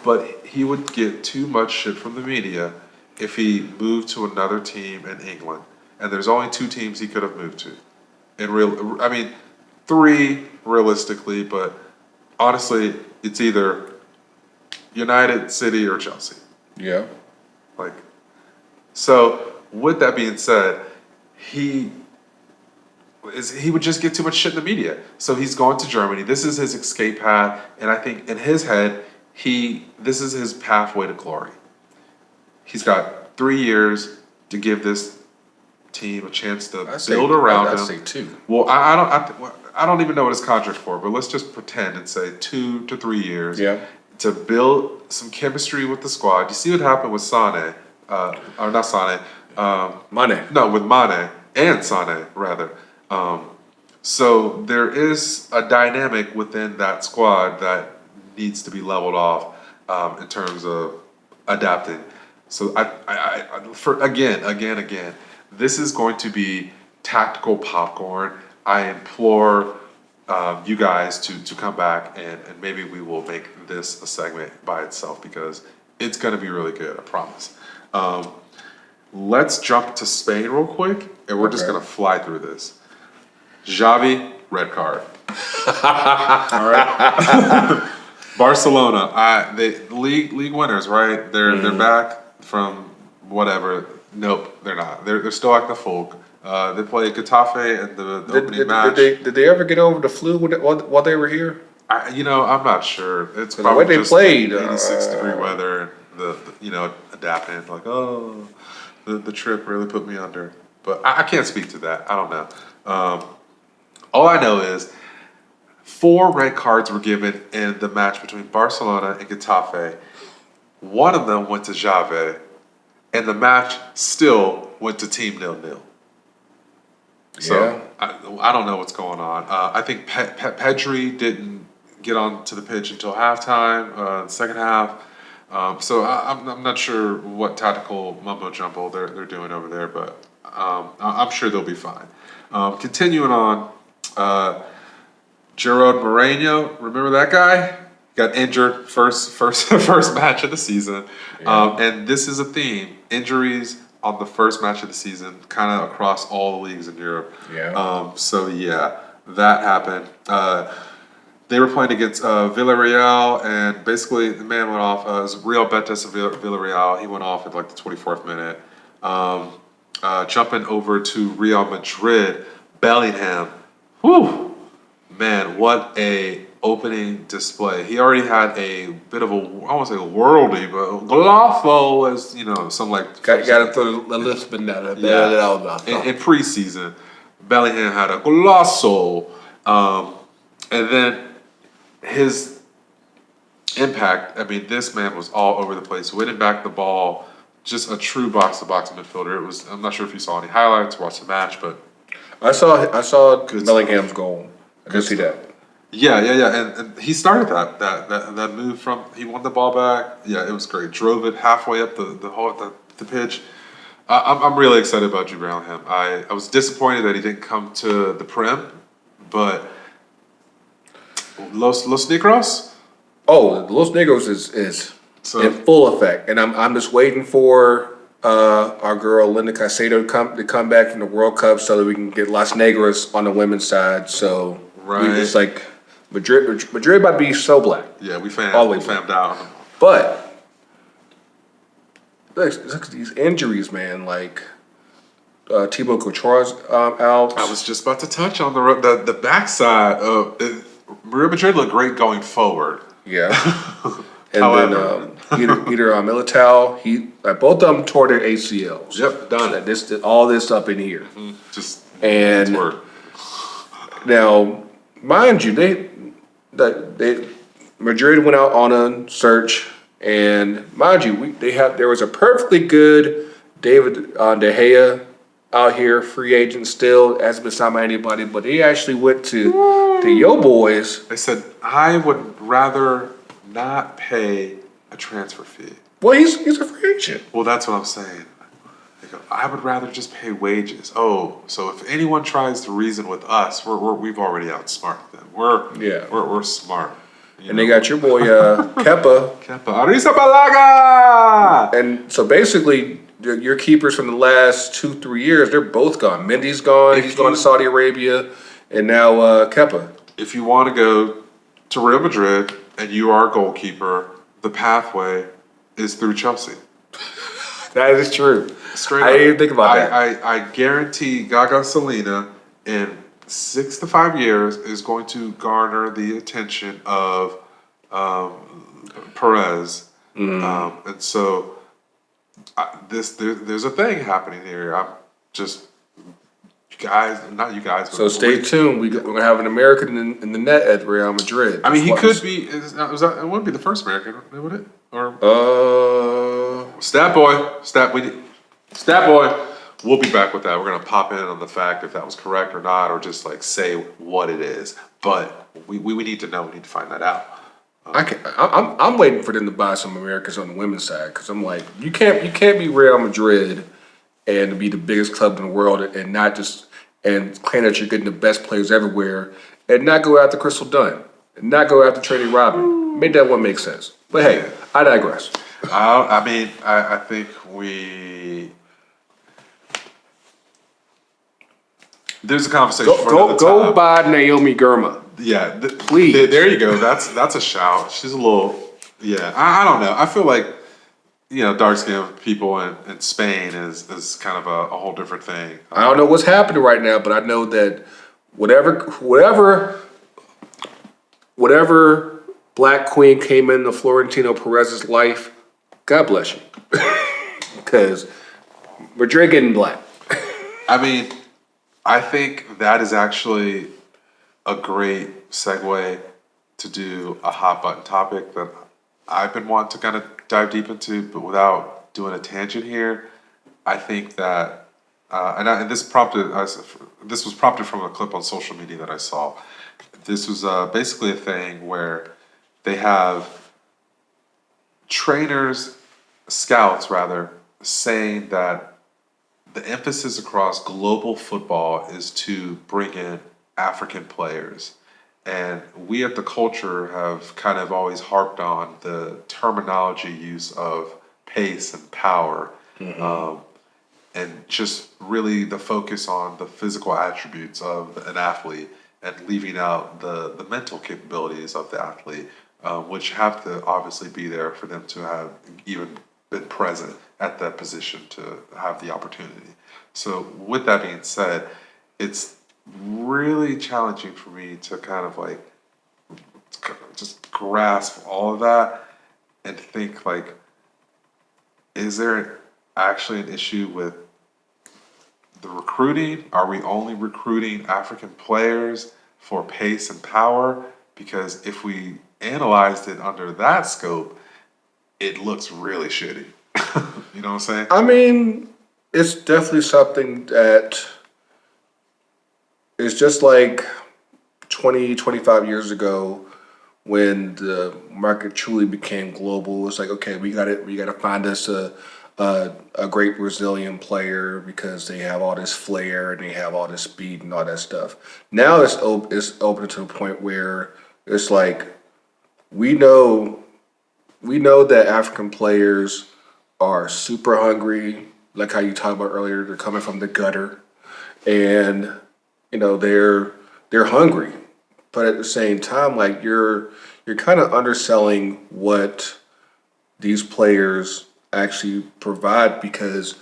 but he would get too much shit from the media if he moved to another team in England. And there's only 2 teams he could have moved to. I mean, 3 realistically, but honestly, it's either United, City, or Chelsea. Yeah. Like, so with that being said, he would just get too much shit in the media. So he's going to Germany. This is his escape path, and I think in his head, this is his pathway to glory. He's got 3 years to give this team a chance to build around him. I say 2. Well, I don't even know what his contract's for, but let's just pretend and say 2 to 3 years. Yeah. To build some chemistry with the squad. You see what happened with Sane, or not Sane. Mane. No, with Mane and Sane rather. So there is a dynamic within that squad that needs to be leveled off in terms of adapting. So again, this is going to be tactical popcorn. I implore you guys to come back and maybe we will make this a segment by itself because it's going to be really good, I promise. Let's jump to Spain real quick and we're just going to fly through this. Xavi, red card. All right. Barcelona, the league winners, right? They're back from whatever. Nope, they're not. They're still acting a fool. They played Getafe in the opening match. Did they ever get over the flu while they were here? I'm not sure. It's The probably way they just played, 86-degree weather and the adapting. Like, the trip really put me under. But I can't speak to that. I don't know. All I know is 4 red cards were given in the match between Barcelona and Getafe. One of them went to Xavi, and the match still went to Team 0-0. So I don't know what's going on. I think Pedri didn't get onto the pitch until halftime, second half. So I'm not sure what tactical mumbo jumbo they're doing over there, but I'm sure they'll be fine. Continuing on, Gerard Moreno, remember that guy? Got injured first match of the season, and this is a theme: injuries on the first match of the season, kind of across all the leagues in Europe. So that happened. They were playing against Villarreal, and basically the man went off. It was Real Betis of Villarreal. He went off at like the 24th minute. Jumping over to Real Madrid, Bellingham. Whew, man, what a opening display. He already had a bit of I won't say a worldie, but golazo, as some like. Got to throw the lisp in that. In preseason, Bellingham had a golazo, and then his impact. I mean, this man was all over the place, winning back the ball. Just a true box-to-box midfielder. It was. I'm not sure if you saw any highlights, watched the match, but I saw Bellingham's goal. I did see that. and he started that move from he won the ball back. Yeah, it was great. Drove it halfway up the pitch. I'm really excited about Jude Bellingham. I was disappointed that he didn't come to the Prem, but Los Negros. Oh, Los Negros is So in full effect, and I'm just waiting for our girl Linda Caicedo to come back from the World Cup so that we can get Los Negros on the women's side. So it's like Madrid about to be so black. yeah, we famed out. But look at these injuries, man. Like Thibaut Courtois out. I was just about to touch on the backside of Real Madrid looked great going forward. Yeah. And then Peter Militao, both of them tore their ACLs. Yep, done. All this up in here. Mm-hmm. Just and now, mind you, Madrid went out on a search, and mind you, there was a perfectly good David De Gea out here, free agent still, hasn't been signed by anybody, but he actually went to Yo Boys. They said, I would rather not pay a transfer fee. Well, he's a free agent. Well, that's what I'm saying. They go, I would rather just pay wages. Oh, so if anyone tries to reason with us, we've already outsmarted them. We're smart. They got your boy Kepa. Arrizabalaga! And so basically, your keepers from the last 2-3 years, they're both gone. Mendy's gone. He's gone to Saudi Arabia, and now Kepa. If you want to go to Real Madrid and you are a goalkeeper, the pathway is through Chelsea. That is true. Straight I up. didn't even think about that. I guarantee Gaga Salina in 6 to 5 years is going to garner the attention of Perez. And so there's a thing happening here. I'm just, not you guys. So stay tuned. We're going to have an American in the net at Real Madrid. I mean, he could be. It wouldn't be the first American, would it? Or Stat boy. We'll be back with that. We're gonna pop in on the fact if that was correct or not, or just like say what it is. But we need to know. We need to find that out. I'm waiting for them to buy some Americans on the women's side because I'm like, you can't be Real Madrid and be the biggest club in the world and not just and claim that you're getting the best players everywhere and not go after Crystal Dunn and not go after Tracy Robin. Make that one make sense. But hey, I digress. I mean, I think there's a conversation. Go buy Naomi Girma. Yeah, please. There you go. That's a shout. She's a little. Yeah, I don't know. I feel like dark skinned people in Spain is kind of a whole different thing. I don't know what's happening right now, but I know that whatever Black Queen came into Florentino Perez's life, God bless you, because Madrid getting black. I mean, I think that is actually a great segue to do a hot button topic that I've been wanting to kind of dive deep into, but without doing a tangent here. I think that, this was prompted from a clip on social media that I saw. This was basically a thing where they have scouts saying that the emphasis across global football is to bring in African players. And we at The Culture have kind of always harped on the terminology use of pace and power, and just really the focus on the physical attributes of an athlete and leaving out the mental capabilities of the athlete, which have to obviously be there for them to have even been present at that position to have the opportunity. So with that being said, it's really challenging for me to kind of like just grasp all of that and think like, is there actually an issue with the recruiting? Are we only recruiting African players for pace and power? Because if we analyzed it under that scope, it looks really shitty. You know what I'm saying? I mean, it's definitely something that is just like 20, 25 years ago, when the market truly became global, it's like, okay, we got to find us a great Brazilian player because they have all this flair and they have all this speed and all that stuff. Now it's open to the point where it's like we know we know that African players are super hungry, like how you talked about earlier. They're coming from the gutter, and they're hungry. But at the same time, like you're kind of underselling what these players actually provide because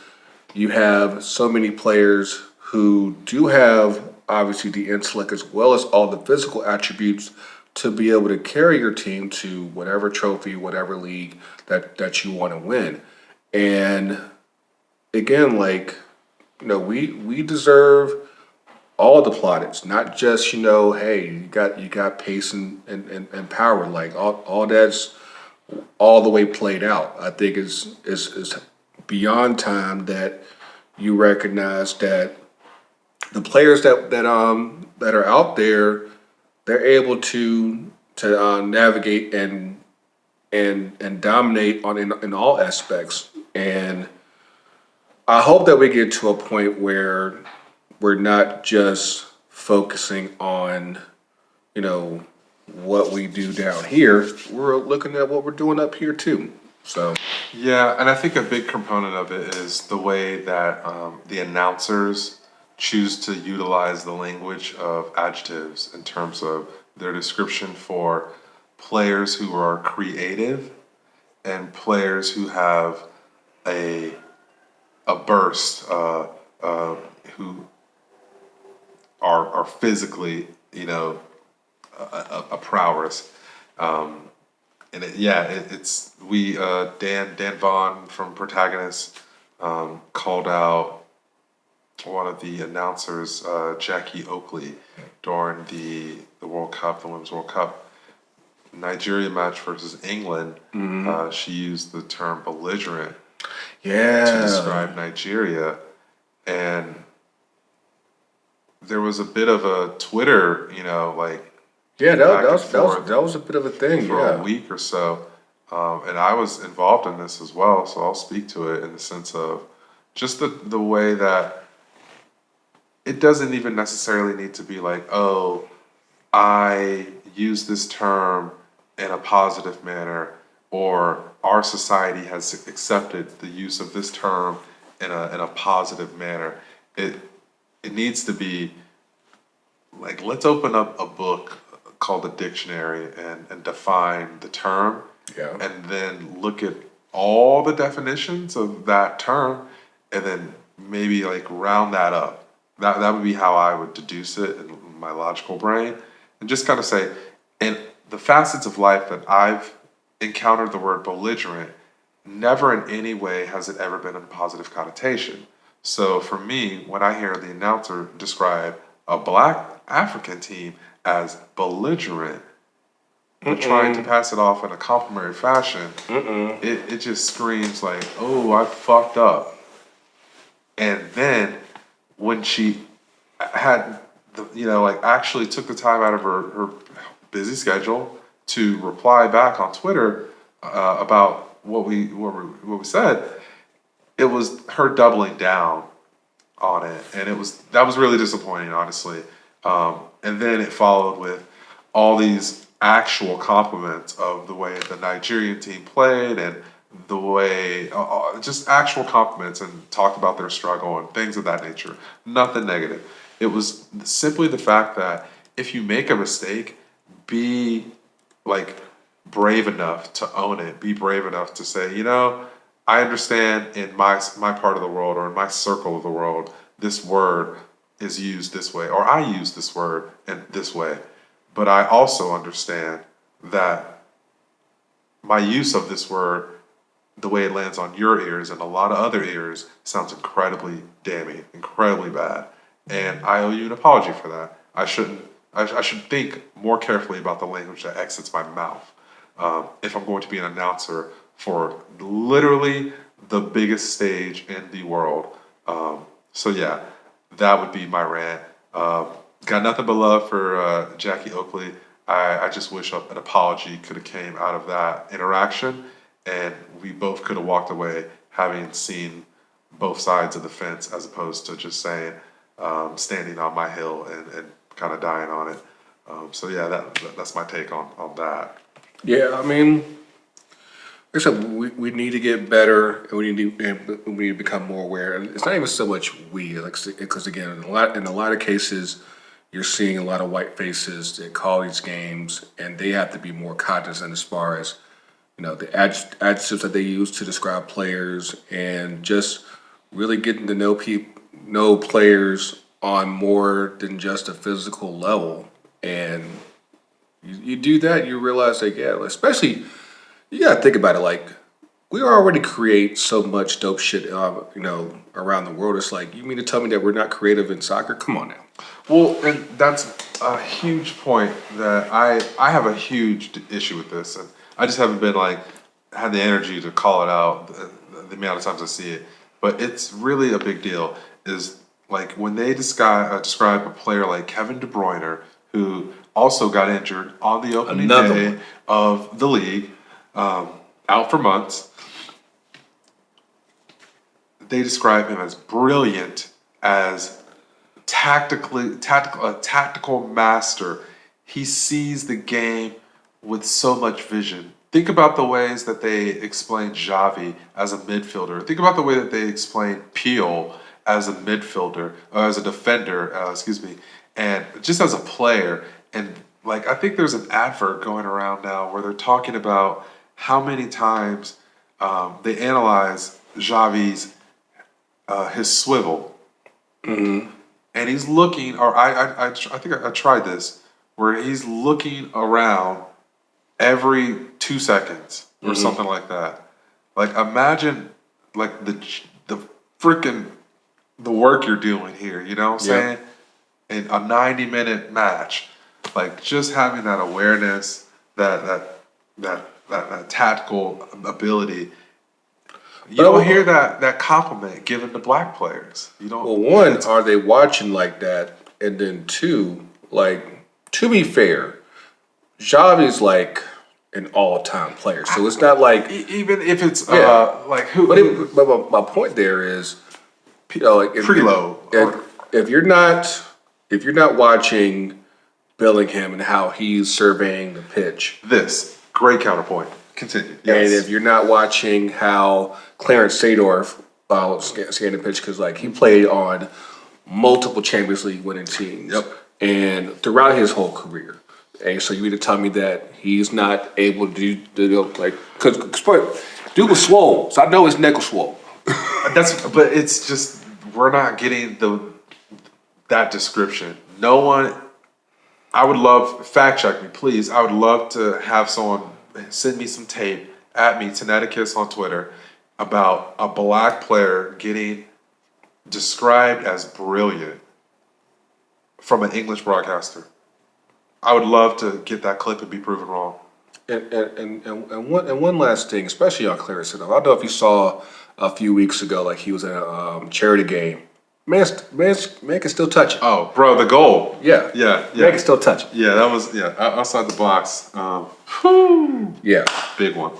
you have so many players who do have obviously the intellect as well as all the physical attributes to be able to carry your team to whatever trophy, whatever league that you want to win. And again, like, we deserve all the plaudits, not just, hey, you got pace and power, like all that's all the way played out. I think is beyond time that you recognize that the players that are out there, they're able to navigate and dominate in all aspects. And I hope that we get to a point where we're not just focusing on, you know, what we do down here. We're looking at what we're doing up here too. So Yeah, and I think a big component of it is the way that the announcers choose to utilize the language of adjectives in terms of their description for players who are creative and players who have a a burst, who are physically, a prowess. Um, and it's we Dan Vaughn from Protagonist called out one of the announcers, Jackie Oakley, during the World Cup, the Women's World Cup Nigeria match versus England. She used the term belligerent to yeah, describe Nigeria, and there was a bit of a Twitter, like yeah, back and forth that was a bit of a thing. for a Yeah, week or so. And I was involved in this as well, so I'll speak to it in the sense of just the way that it doesn't even necessarily need to be like, oh, I use this term in a positive manner, or our society has accepted the use of this term in a positive manner. It it needs to be like, let's open up a book called the dictionary and define the term, yeah. and then look at all the definitions of that term, and then maybe like round that up. That would be how I would deduce it in my logical brain, and just kind of say, in the facets of life that I've encountered the word belligerent, never in any way has it ever been in a positive connotation. So for me, when I hear the announcer describe a black African team as belligerent, but trying to pass it off in a complimentary fashion, it just screams like, oh, I fucked up. And then when she had like actually took the time out of her busy schedule to reply back on Twitter about what we said, it was her doubling down on it, and that was really disappointing, honestly. And then it followed with all these actual compliments of the way the Nigerian team played, and the way just actual compliments, and talked about their struggle and things of that nature. Nothing negative. It was simply the fact that if you make a mistake, be like brave enough to own it. Be brave enough to say, I understand in my part of the world, or in my circle of the world, this word is used this way, or I use this word in this way. But I also understand that my use of this word, the way it lands on your ears and a lot of other ears, sounds incredibly damning, incredibly bad. And I owe you an apology for that. I should think more carefully about the language that exits my mouth, if I'm going to be an announcer for literally the biggest stage in the world. So yeah, that would be my rant. Got nothing but love for Jackie Oakley. I just wish an apology could have came out of that interaction, and we both could have walked away having seen both sides of the fence, as opposed to just saying, standing on my hill and kind of dying on it. So yeah, that's my take on that. Yeah, I mean, like I said, we need to get better, and we need to become more aware. And it's not even so much we, like, because again, in a lot of cases, you're seeing a lot of white faces that call these games, and they have to be more cognizant as far as the adjectives that they use to describe players, and just really getting to know players on more than just a physical level. And you do that, you realize that, yeah, especially you gotta think about it. Like, we already create so much dope shit, around the world. It's like, you mean to tell me that we're not creative in soccer? Come on now. Well, and that's a huge point that I have a huge issue with this, and I just haven't been had the energy to call it out the amount of times I see it. But it's really a big deal. Is like when they describe a player like Kevin De Bruyne, who also got injured on the opening day of the league, out for months. They describe him as brilliant, as a tactical master. He sees the game with so much vision. Think about the ways that they explain Xavi as a midfielder. Think about the way that they explain Peel as a midfielder, or as a defender, and just as a player. And I think there's an advert going around now where they're talking about how many times they analyze Xavi's his swivel, and he's looking. Or I think I tried this, where he's looking around every 2 seconds or something like that. Imagine the freaking the work you're doing here. You know what I'm saying? In a 90-minute match, just having that awareness, that tactical ability. You don't hear that compliment given to black players. You don't. Well, one, are they watching like that? And then two, to be fair, Xavi's an all-time player. So it's not even if it's who. But my point there is, preload. If you're not watching Bellingham and how he's surveying the pitch, this great counterpoint. Continue. Yes. And if you're not watching how Clarence Seedorf scanned the pitch, because he played on multiple Champions League winning teams, and throughout his whole career. And so you mean to tell me that he's not able to do because dude was swole, so I know his neck was swole. But it's just we're not getting that description. No one. I would love, fact check me, please. I would love to have someone send me some tape at me, Teneticus on Twitter, about a black player getting described as brilliant from an English broadcaster. I would love to get that clip and be proven wrong. And one last thing, especially on Clarence Seedorf. I don't know if you saw a few weeks ago, he was in a charity game. Man can still touch it. Oh, bro, the goal. Yeah. Man can still touch it. Yeah, that was outside the box. Yeah, big one.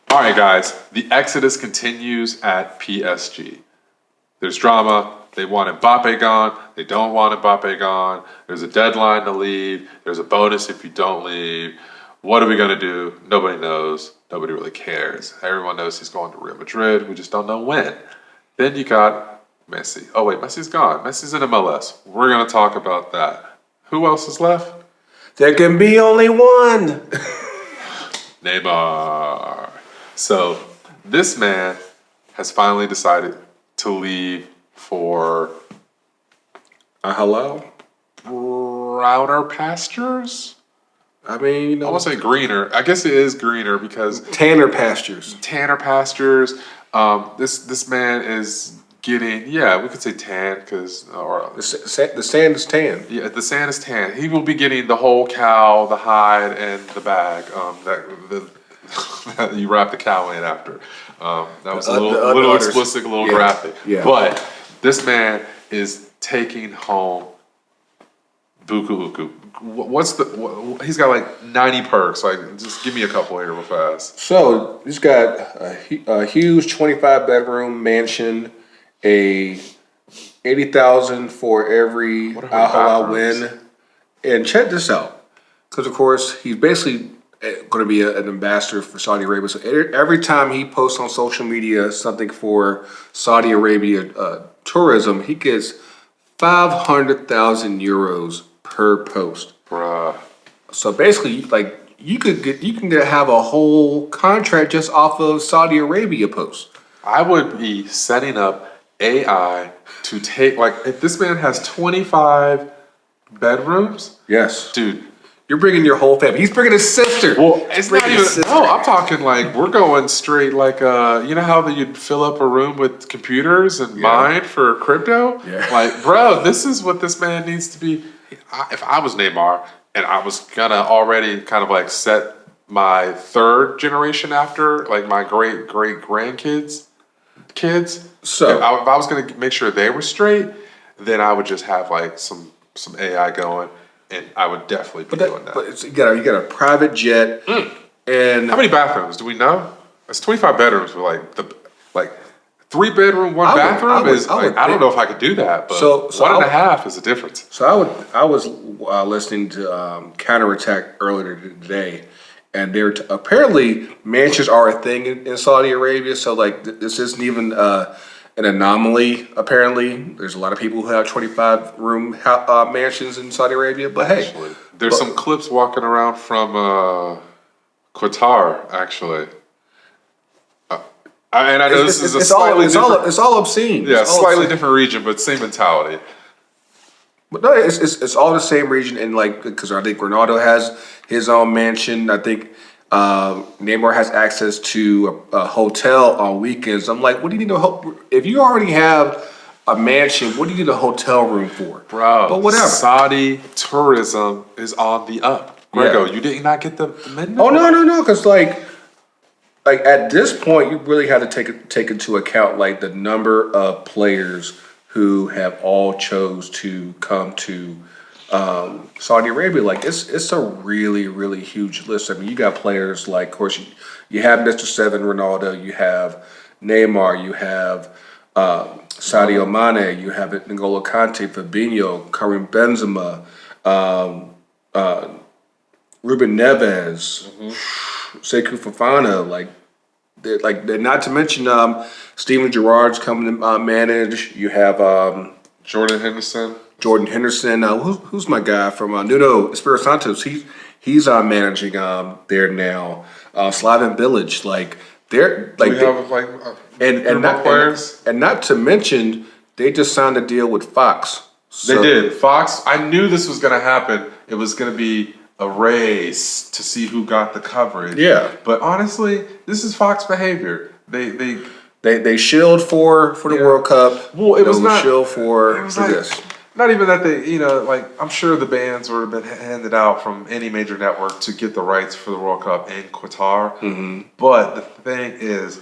All right, guys. The exodus continues at PSG. There's drama. They want Mbappe gone. They don't want Mbappe gone. There's a deadline to leave. There's a bonus if you don't leave. What are we going to do? Nobody knows. Nobody really cares. Everyone knows he's going to Real Madrid. We just don't know when. Then you got Messi. Oh, wait, Messi's gone. Messi's in MLS. We're going to talk about that. Who else is left? There can be only one. Neymar. So this man has finally decided to leave for hello? Browner pastures? I mean, I want to say greener. I guess it is greener because Tanner pastures. Tanner pastures. This man is getting, we could say tan because the sand is tan. Yeah, the sand is tan. He will be getting the whole cow, the hide, and the bag that you wrap the cow in after. That was a little explicit, a little graphic. Yeah. But this man is taking home buku uku. He's got like 90 perks. Like, just give me a couple here real fast. So he's got a huge 25-bedroom mansion, a 80,000 for every Al Halal win, and check this out, because of course he's basically going to be an ambassador for Saudi Arabia. So every time he posts on social media something for Saudi Arabia tourism, he gets 500,000 euros per post. Bruh. So basically, like you can have a whole contract just off of Saudi Arabia posts. I would be setting up AI to take, like, if this man has 25 bedrooms. Yes, dude. You're bringing your whole family. He's bringing his sister. Well, it's not even. No, I'm talking like we're going straight. Like, you know how you'd fill up a room with computers and mine for crypto. Yeah. Like, bro, this is what this man needs to be. If I was Neymar and I was gonna already kind of like set my third generation after, like my great grandkids, So if I was gonna make sure they were straight, then I would just have like some AI going. And I would definitely be doing that. But you got a private jet, and how many bathrooms do we know? It's 25 bedrooms with like 3-bedroom, 1 bathroom. I don't know if I could do that, but so 1.5 is a difference. So I was listening to Counterattack earlier today, and they're apparently mansions are a thing in Saudi Arabia. So like this isn't even an anomaly. Apparently, there's a lot of people who have 25-room mansions in Saudi Arabia. But actually, there's some clips walking around from Qatar. Actually, and I know this is it's all obscene. Yeah, slightly different region, but same mentality. But no, it's all the same region, and like because I think Ronaldo has his own mansion. I think Neymar has access to a hotel on weekends. I'm like, what do you need if you already have a mansion, what do you need a hotel room for? Bro, but whatever. Saudi tourism is on the up. Grego, you did not get the menu? Oh, no, because like at this point, you really have to take into account like the number of players who have all chose to come to Saudi Arabia. Like it's a really, really huge list. I mean, you got players like, of course, you have Mr. Seven Ronaldo, you have Neymar, you have Sadio Mane, you have N'Golo Kante, Fabinho, Karim Benzema, Ruben Neves, Sekou Fofana. They're not to mention Steven Gerrard's coming to manage. You have Jordan Henderson. Who's my guy from Nuno Espirito Santos? He's managing there now. Slaven Village, and not to mention they just signed a deal with Fox. They did. Fox. I knew this was going to happen. It was going to be a race to see who got the coverage. Yeah. But honestly, this is Fox behavior. They shilled for the World Cup. Well, it was not shill for this. Not even that they, I'm sure the bans would have been handed out from any major network to get the rights for the World Cup in Qatar. Mm-hmm. But the thing is,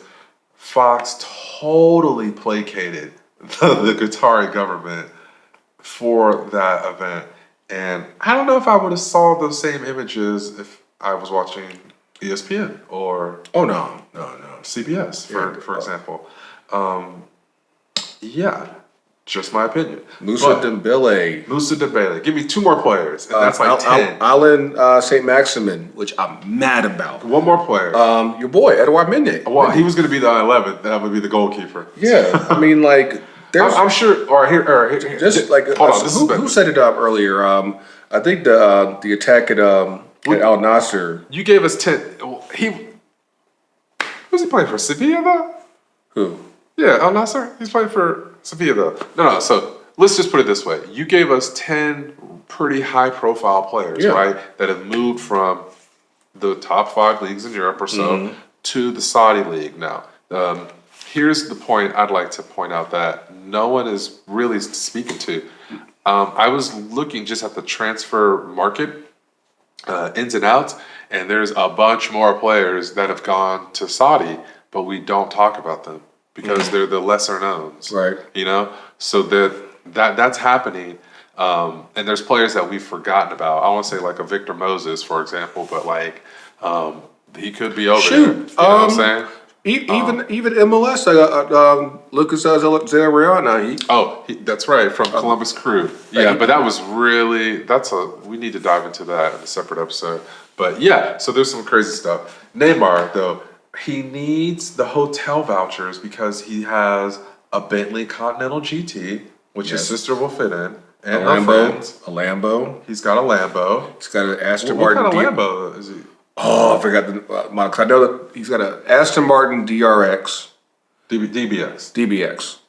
Fox totally placated the Qatari government for that event. And I don't know if I would have saw those same images if I was watching ESPN or no CBS for example. Just my opinion. Musa Dembele. Give me 2 more players, and that's like 10. Alan St. Maximin, which I'm mad about. 1 more player. Your boy Edouard Mendy. Well, he was going to be the 11th. That would be the goalkeeper. Yeah, I mean, like I'm sure. Or here. Just like hold on. Who set it up earlier? I think the attack at Al Nasser. You gave us 10. Was he playing for Sevilla though? Who? Yeah, Al Nasser. He's playing for Sevilla though. No. So let's just put it this way: you gave us 10 pretty high-profile players, right, that have moved from the top 5 leagues in Europe or so to the Saudi league now. Here's the point I'd like to point out that no one is really speaking to. I was looking just at the transfer market, ins and outs, and there's a bunch more players that have gone to Saudi but we don't talk about them because they're the lesser knowns. Right. You know, so that's happening. And there's players that we've forgotten about. I want to say like a Victor Moses, for example, but like he could be over there. You know what I'm saying? Even MLS, Lucas Zariana. That's right, from Columbus Crew. Yeah, but that was really we need to dive into that in a separate episode. But yeah, so there's some crazy stuff. Neymar though, he needs the hotel vouchers because he has a Bentley Continental GT, which his sister will fit in, and her friends. A Lambo. He's got a Lambo. He's got an Aston What Martin. kind of Lambo is he? Oh, I forgot the model. I know that he's got an Aston Martin DRX. DBX.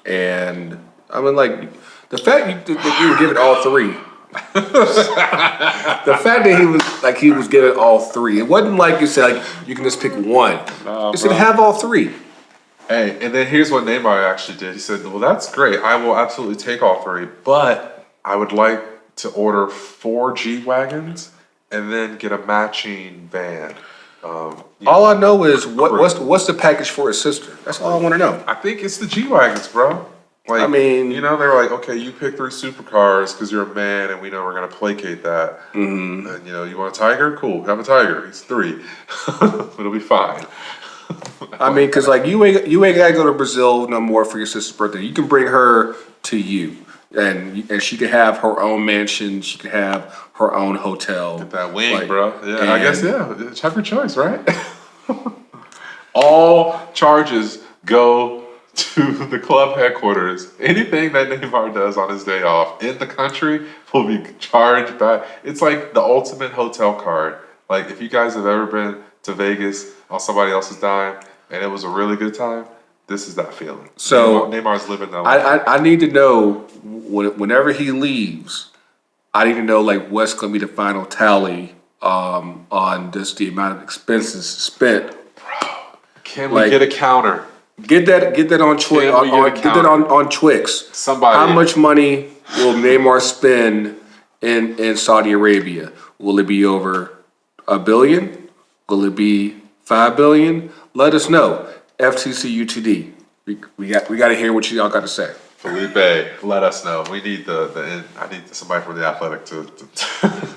And I mean, like, the fact that you were given all three. The fact that he was given all three. It wasn't like you said, like, you can just pick one. You said have all three. Hey, and then here's what Neymar actually did. He said, well, that's great. I will absolutely take all three, but I would like to order 4 G-Wagons and then get a matching van. All I know is what's the package for his sister? That's all I want to know. I think it's the G-Wagons, bro. Like, I mean, you know, they're like, okay, you pick 3 supercars because you're a man, and we know we're gonna placate that. Mm-hmm. And you know, you want a Tiger? Cool, have a Tiger. It's 3. It'll be fine. I mean, because like you ain't gotta go to Brazil no more for your sister's birthday. You can bring her to you, and she could have her own mansion. She could have her own hotel. Get that wing, bro. Yeah, I guess have your choice, right? All charges go to the club headquarters. Anything that Neymar does on his day off in the country will be charged back. It's like the ultimate hotel card. Like if you guys have ever been to Vegas on somebody else's dime and it was a really good time, this is that feeling. So Neymar's living that life. I need to know whenever he leaves, I need to know like what's going to be the final tally on just the amount of expenses spent. Bro, can we get a counter? Get that on Twix. Get that on Twix. Somebody. How much money will Neymar spend in Saudi Arabia? Will it be over $1 billion? Will it be $5 billion? Let us know. FTC UTD. We got to hear what y'all got to say. Felipe, let us know. We need I need somebody from the Athletic to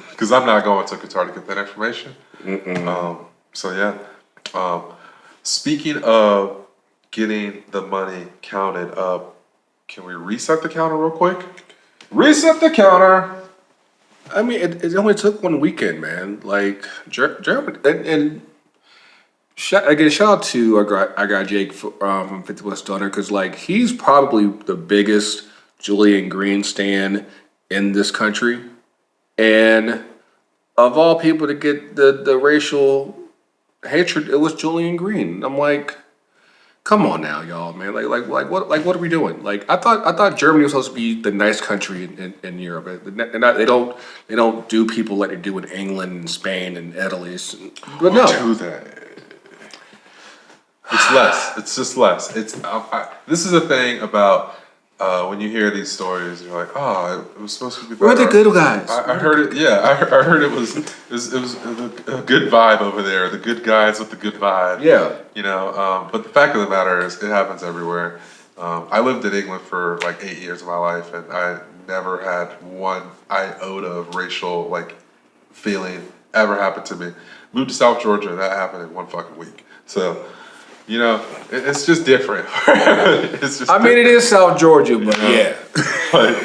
because I'm not going to Qatar to get that information. So yeah. Speaking of getting the money counted up, can we reset the counter real quick? Reset the counter. I mean, it only took one weekend, man. Like Germany and shout out to our guy Jake from 50 West Stunner because like he's probably the biggest Julian Green stan in this country, and of all people to get the racial hatred, it was Julian Green. I'm like, come on now, y'all, man. Like what are we doing? Like I thought Germany was supposed to be the nice country in Europe. They don't do people like they do in England and Spain and Italy. But no, do that. It's less. It's just less. This is the thing about when you hear these stories. You're like, oh, it was supposed to be better. We're the good guys. I heard it. Yeah, I heard it was a good vibe over there. The good guys with the good vibe. Yeah. You know, but the fact of the matter is, it happens everywhere. I lived in England for like 8 years of my life, and I never had one iota of racial like feeling ever happen to me. Moved to South Georgia, and that happened in one fucking week. So. You know, it's just different. It's just. I mean, it is South Georgia, but yeah. But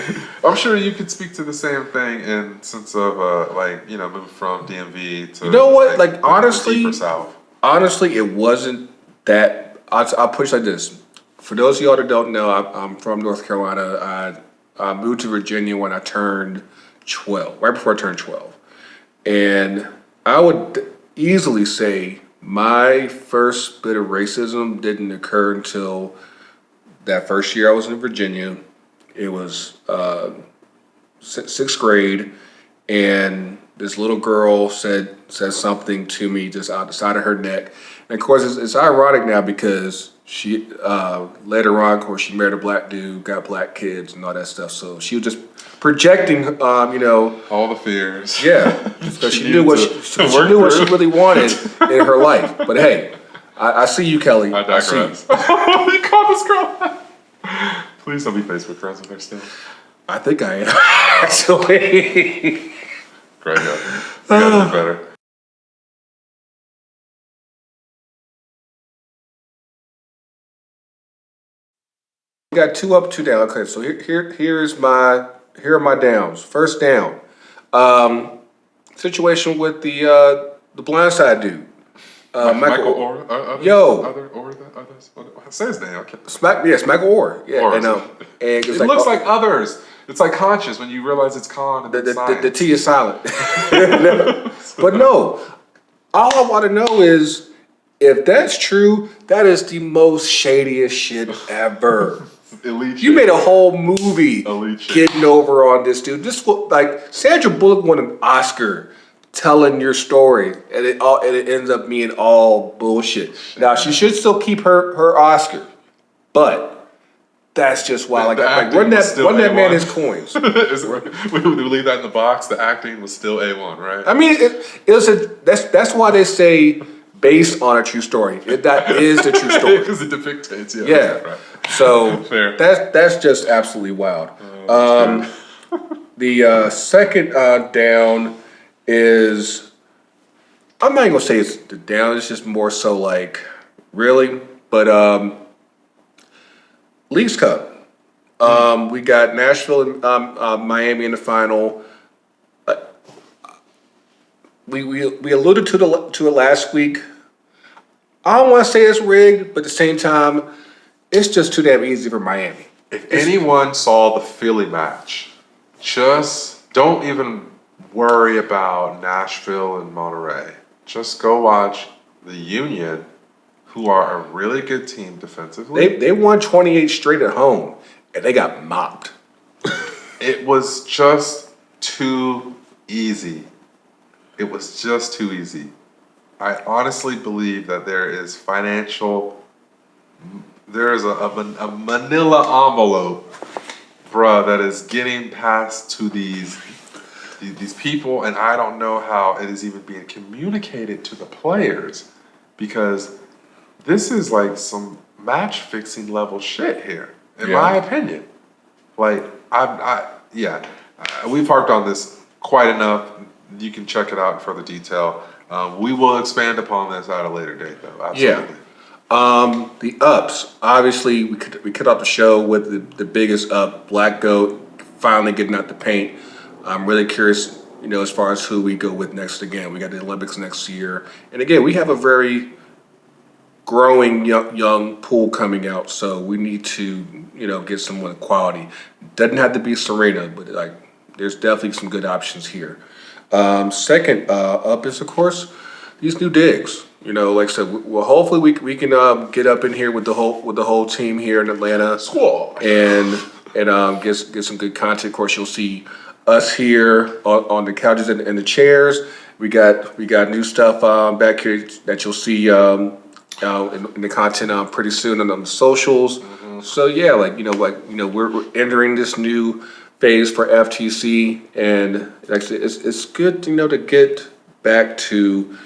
I'm sure you could speak to the same thing in sense of moving from DMV to. You know what? Like honestly, deeper south. Honestly, it wasn't that. I'll push like this. For those of y'all that don't know, I'm from North Carolina. I moved to Virginia when I turned 12, right before I turned 12, and I would easily say. My first bit of racism didn't occur until that first year I was in Virginia. It was 6th grade, and this little girl said something to me just out the side of her neck. And of course, it's ironic now because she later on, of course, she married a black dude, got black kids, and all that stuff. So she was just projecting, all the fears. Yeah, because she knew what she really wanted in her life. But hey, I see you, Kelly. I I see you. digress. You called this girl. Please don't be Facebook friends with her still. I think I am, actually. Great, yeah. You gotta do better. We got 2 up, 2 down. Okay, so here are my downs. First down, situation with the blindside dude. Michael Orr, others? Yo. Others? What say his name? Okay. Michael Orr. Yeah, Orr. and It it's looks like others. It's like conscious when you realize it's con and the T is silent. But no, all I want to know is if that's true, that is the most shadiest shit ever. elite. You made a whole movie Elite shit. getting over on this dude. Like Sandra Bullock won an Oscar telling your story, and it ends up being all bullshit. Now she should still keep her Oscar, but that's just why. Like run that man his coins. We leave that in the box. The acting was still A1, right? I mean, that's why they say based on a true story. That is the true story. Because it depicts, Yeah. Right. So Fair. that's just absolutely wild. The second down is, I'm not even gonna say it's the down. It's just more so like really, but Leagues Cup. We got Nashville and Miami in the final. We alluded to it last week. I don't want to say it's rigged, but at the same time, it's just too damn easy for Miami. If anyone saw the Philly match, just don't even worry about Nashville and Monterey. Just go watch the Union, who are a really good team defensively. They won 28 straight at home, and they got mopped. It was just too easy. It was just too easy. I honestly believe that there is a manila envelope, bruh, that is getting passed to these people, and I don't know how it is even being communicated to the players, because this is like some match fixing level shit here, in my opinion. Like we've harped on this quite enough. You can check it out in further detail. We will expand upon this at a later date, though. Absolutely. Yeah. The ups. Obviously, we cut off the show with the biggest up, Black Goat, finally getting out the paint. I'm really curious, as far as who we go with next. Again, we got the Olympics next year, and again, we have a very growing young pool coming out, so we need to get someone quality. Doesn't have to be Serena, but like there's definitely some good options here. Second up is, of course, these new digs. Like I said, well, hopefully we can get up in here with the whole team here in Atlanta, Squad, and get some good content. Of course, you'll see us here on the couches and the chairs. We got new stuff back here that you'll see in the content pretty soon on the socials. Mm-hmm. So yeah, we're entering this new phase for FTC, and actually it's good to get back to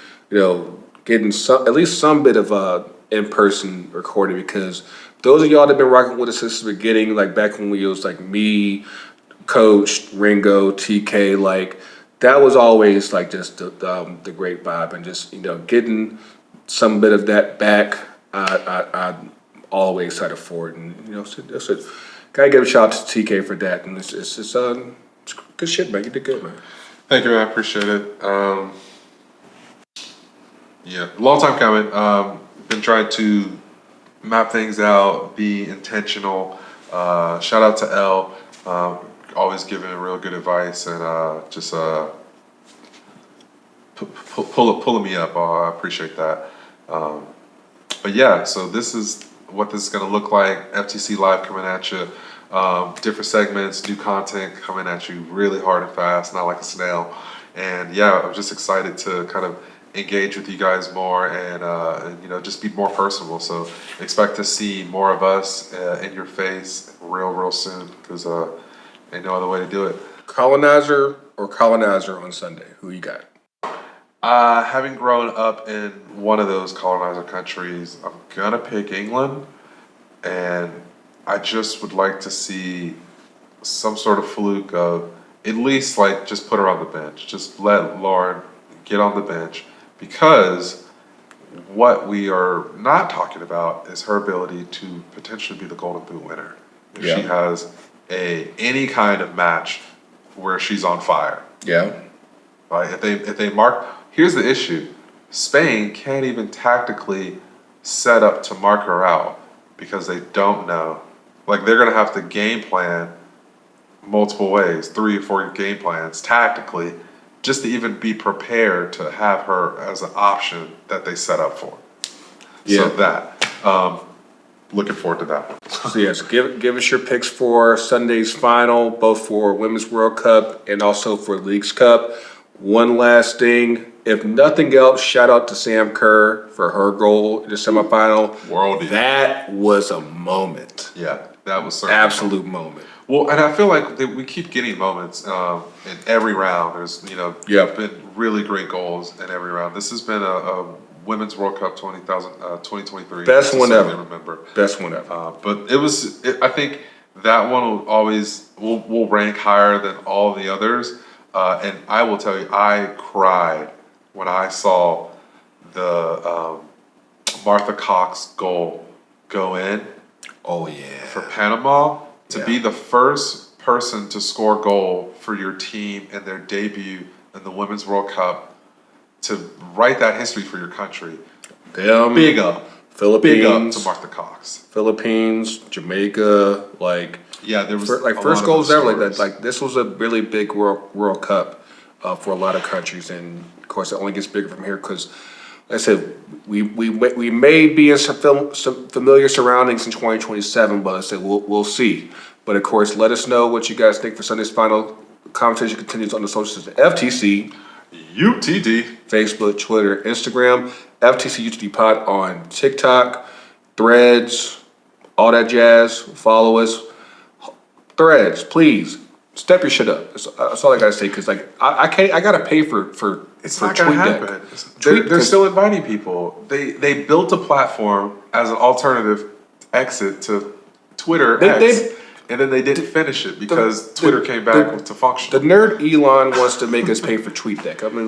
getting at least some bit of in-person recording, because those of y'all that have been rocking with us since the beginning, like back when we was like me, Coach, Ringo, TK, like that was always like just the great vibe, and just getting some bit of that back. I'm always excited for it, and that's it. Gotta give a shout out to TK for that, and it's good shit, man. You did good, man. Thank you, man. I appreciate it. Yeah, long time coming. Been trying to map things out, be intentional. Shout out to L. Always giving real good advice, and just pulling me up. I appreciate that. But yeah, so this is what this is going to look like. FTC Live coming at you. Different segments, new content coming at you really hard and fast, not like a snail. And yeah, I'm just excited to kind of engage with you guys more, and just be more personable. So expect to see more of us in your face real soon, because ain't no other way to do it. Colonizer or colonizer on Sunday? Who you got? Having grown up in one of those colonizer countries, I'm gonna pick England, and I just would like to see some sort of fluke of at least like just put her on the bench. Just let Lauren get on the bench because what we are not talking about is her ability to potentially be the Golden Boot winner if she has any kind of match where she's on fire. Yeah. Like if they mark, here's the issue: Spain can't even tactically set up to mark her out because they don't know. Like they're gonna have to game plan multiple ways, 3 or 4 game plans tactically, just to even be prepared to have her as an option that they set up for. Yeah. So looking forward to that one. So yes, give us your picks for Sunday's final, both for Women's World Cup and also for Leagues Cup. One last thing, if nothing else, shout out to Sam Kerr for her goal in the semifinal. Worldie. That was a moment. Yeah, that was certainly Absolute moment. Well, and I feel like we keep getting moments in every round. There's been really great goals in every round. This has been a Women's World Cup 2023. Best one ever. Remember. Best one ever. But I think that one will rank higher than all the others. And I will tell you, I cried when I saw the Martha Cox goal go in. Oh yeah. For Panama to be the first person to score a goal for your team in their debut in the Women's World Cup, to write that history for your country. Big up. Philippines. Big up to Martha Cox. Philippines, Jamaica, there was first goals ever like that. Like this was a really big World Cup for a lot of countries, and of course it only gets bigger from here because, like I said, we may be in some familiar surroundings in 2027, but I said we'll see. But of course, let us know what you guys think for Sunday's final. Conversation continues on the socials at FTC, UTD, Facebook, Twitter, Instagram, FTC UTD Pod on TikTok, Threads, all that jazz. Follow us. Threads, please step your shit up. That's all I gotta say. Because I can't. I gotta pay for. It's for not gonna happen. They're still inviting people. They built a platform as an alternative exit to Twitter X, and then they didn't finish it because Twitter came back to function. The nerd Elon wants to make us pay for TweetDeck. I mean,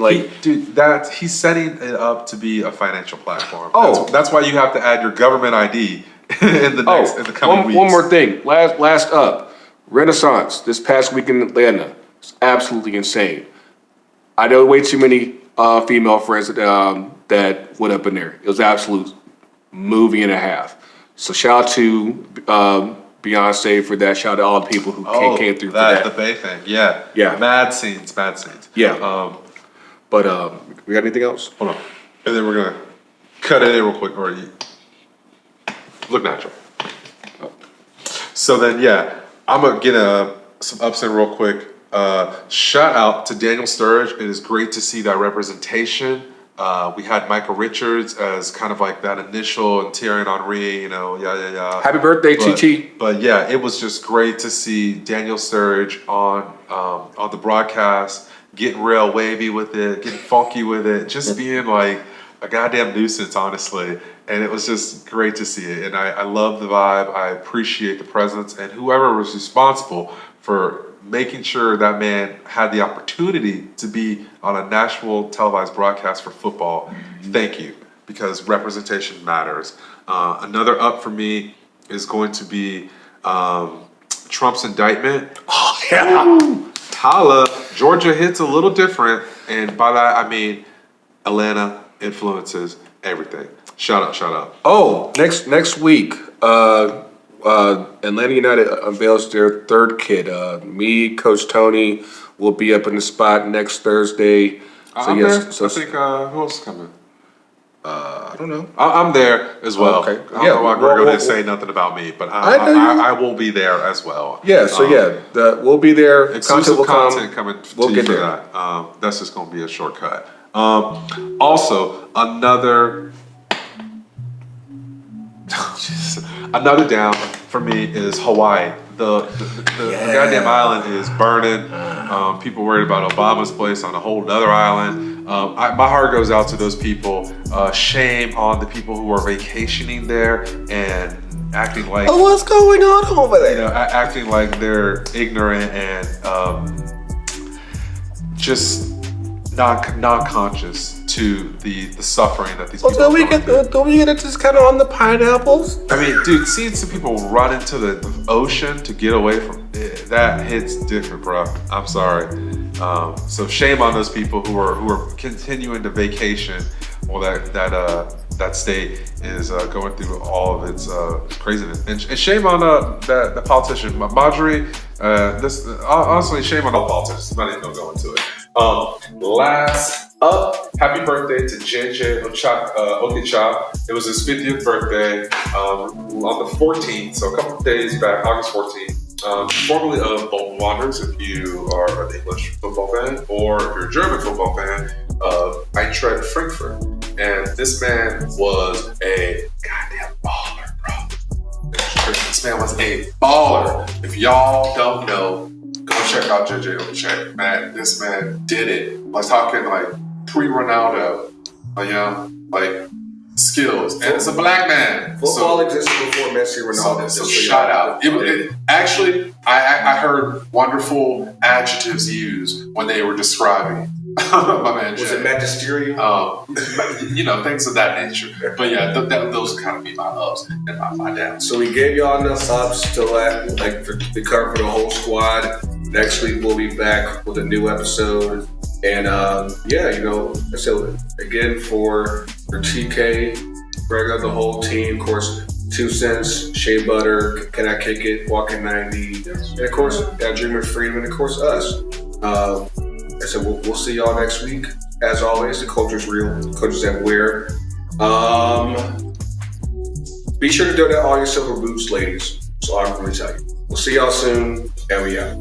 he's setting it up to be a financial platform. Oh, that's why you have to add your government ID in the coming weeks. One more thing. Last up, Renaissance this past week in Atlanta. It's absolutely insane. I know way too many female friends that went up in there. It was an absolute movie and a half. So shout out to Beyonce for that. Shout out to all the people who came through for that. The Bay thing, yeah. Mad scenes. Yeah. But we got anything else? Hold on. And then we're gonna cut it in real quick. Or you look natural. So then, I'm gonna get some ups in real quick. Shout out to Daniel Sturridge. It is great to see that representation. We had Michael Richards as kind of like that initial, and Thierry Henry, Happy birthday, TT. But it was just great to see Daniel Sturridge on the broadcast, getting real wavy with it, getting funky with it, just being like a goddamn nuisance, honestly. And it was just great to see it. And I love the vibe. I appreciate the presence, and whoever was responsible for making sure that man had the opportunity to be on a national televised broadcast for football. Thank you, because representation matters. Another up for me is going to be Trump's indictment. Oh, yeah. Holla. Georgia hits a little different, and by that I mean Atlanta influences everything. Shout out. Oh, next week, Atlanta United unveils their third kid. Me, Coach Tony, will be up in the spot next Thursday. I'm there. I think who else is coming? I don't know. I'm there as well. Okay. I don't know why Gregor didn't say nothing about me, but I will be there as well. Yeah. So we'll be there. Exclusive content coming. We'll get there. That. That's just going to be a shortcut. Also, another down for me is Hawaii. the goddamn island is burning. People worried about Obama's place on a whole other island. My heart goes out to those people. Shame on the people who are vacationing there and acting like, oh, what's going on over there? You know, acting like they're ignorant and just non-conscious to the suffering that these people do we get it just kind of on the pineapples? I mean, dude, seeing some people run into the ocean to get away from it, that hits different, bro. I'm sorry. So shame on those people who are continuing to vacation while that state is going through all of its craziness. And shame on the politician, Marjorie. Honestly, shame on all politicians. I'm not even gonna go into it. Last up, happy birthday to JJ Okicha. It was his 50th birthday on the 14th, so a couple of days back, August 14th. Formerly of Bolton Wanderers, if you are an English football fan, or if you're a German football fan, of Eintracht Frankfurt. And this man was a goddamn baller, bro. This man was a baller. If y'all don't know, go check out JJ Okicha. Man, this man did it. I was talking like pre-Ronaldo, like skills. And it's a black man. Football existed before Messi, Ronaldo. So shout out. Actually, I heard wonderful adjectives used when they were describing my man. Was it magisterium? Things of that nature. But yeah, those kind of be my ups and my downs. So we gave y'all enough ups to to cover the whole squad. Next week we'll be back with a new episode. And so again for TK, Greg, the whole team, of course, 2 Cents, Shea Butter, Can I Kick It, Walking 90, and of course, That Dream of Freedom, and of course, us. So we'll see y'all next week. As always, the culture's real, the culture's everywhere. Be sure to donate all your silver boots, ladies. So I'm going to tell you. We'll see y'all soon, and we out.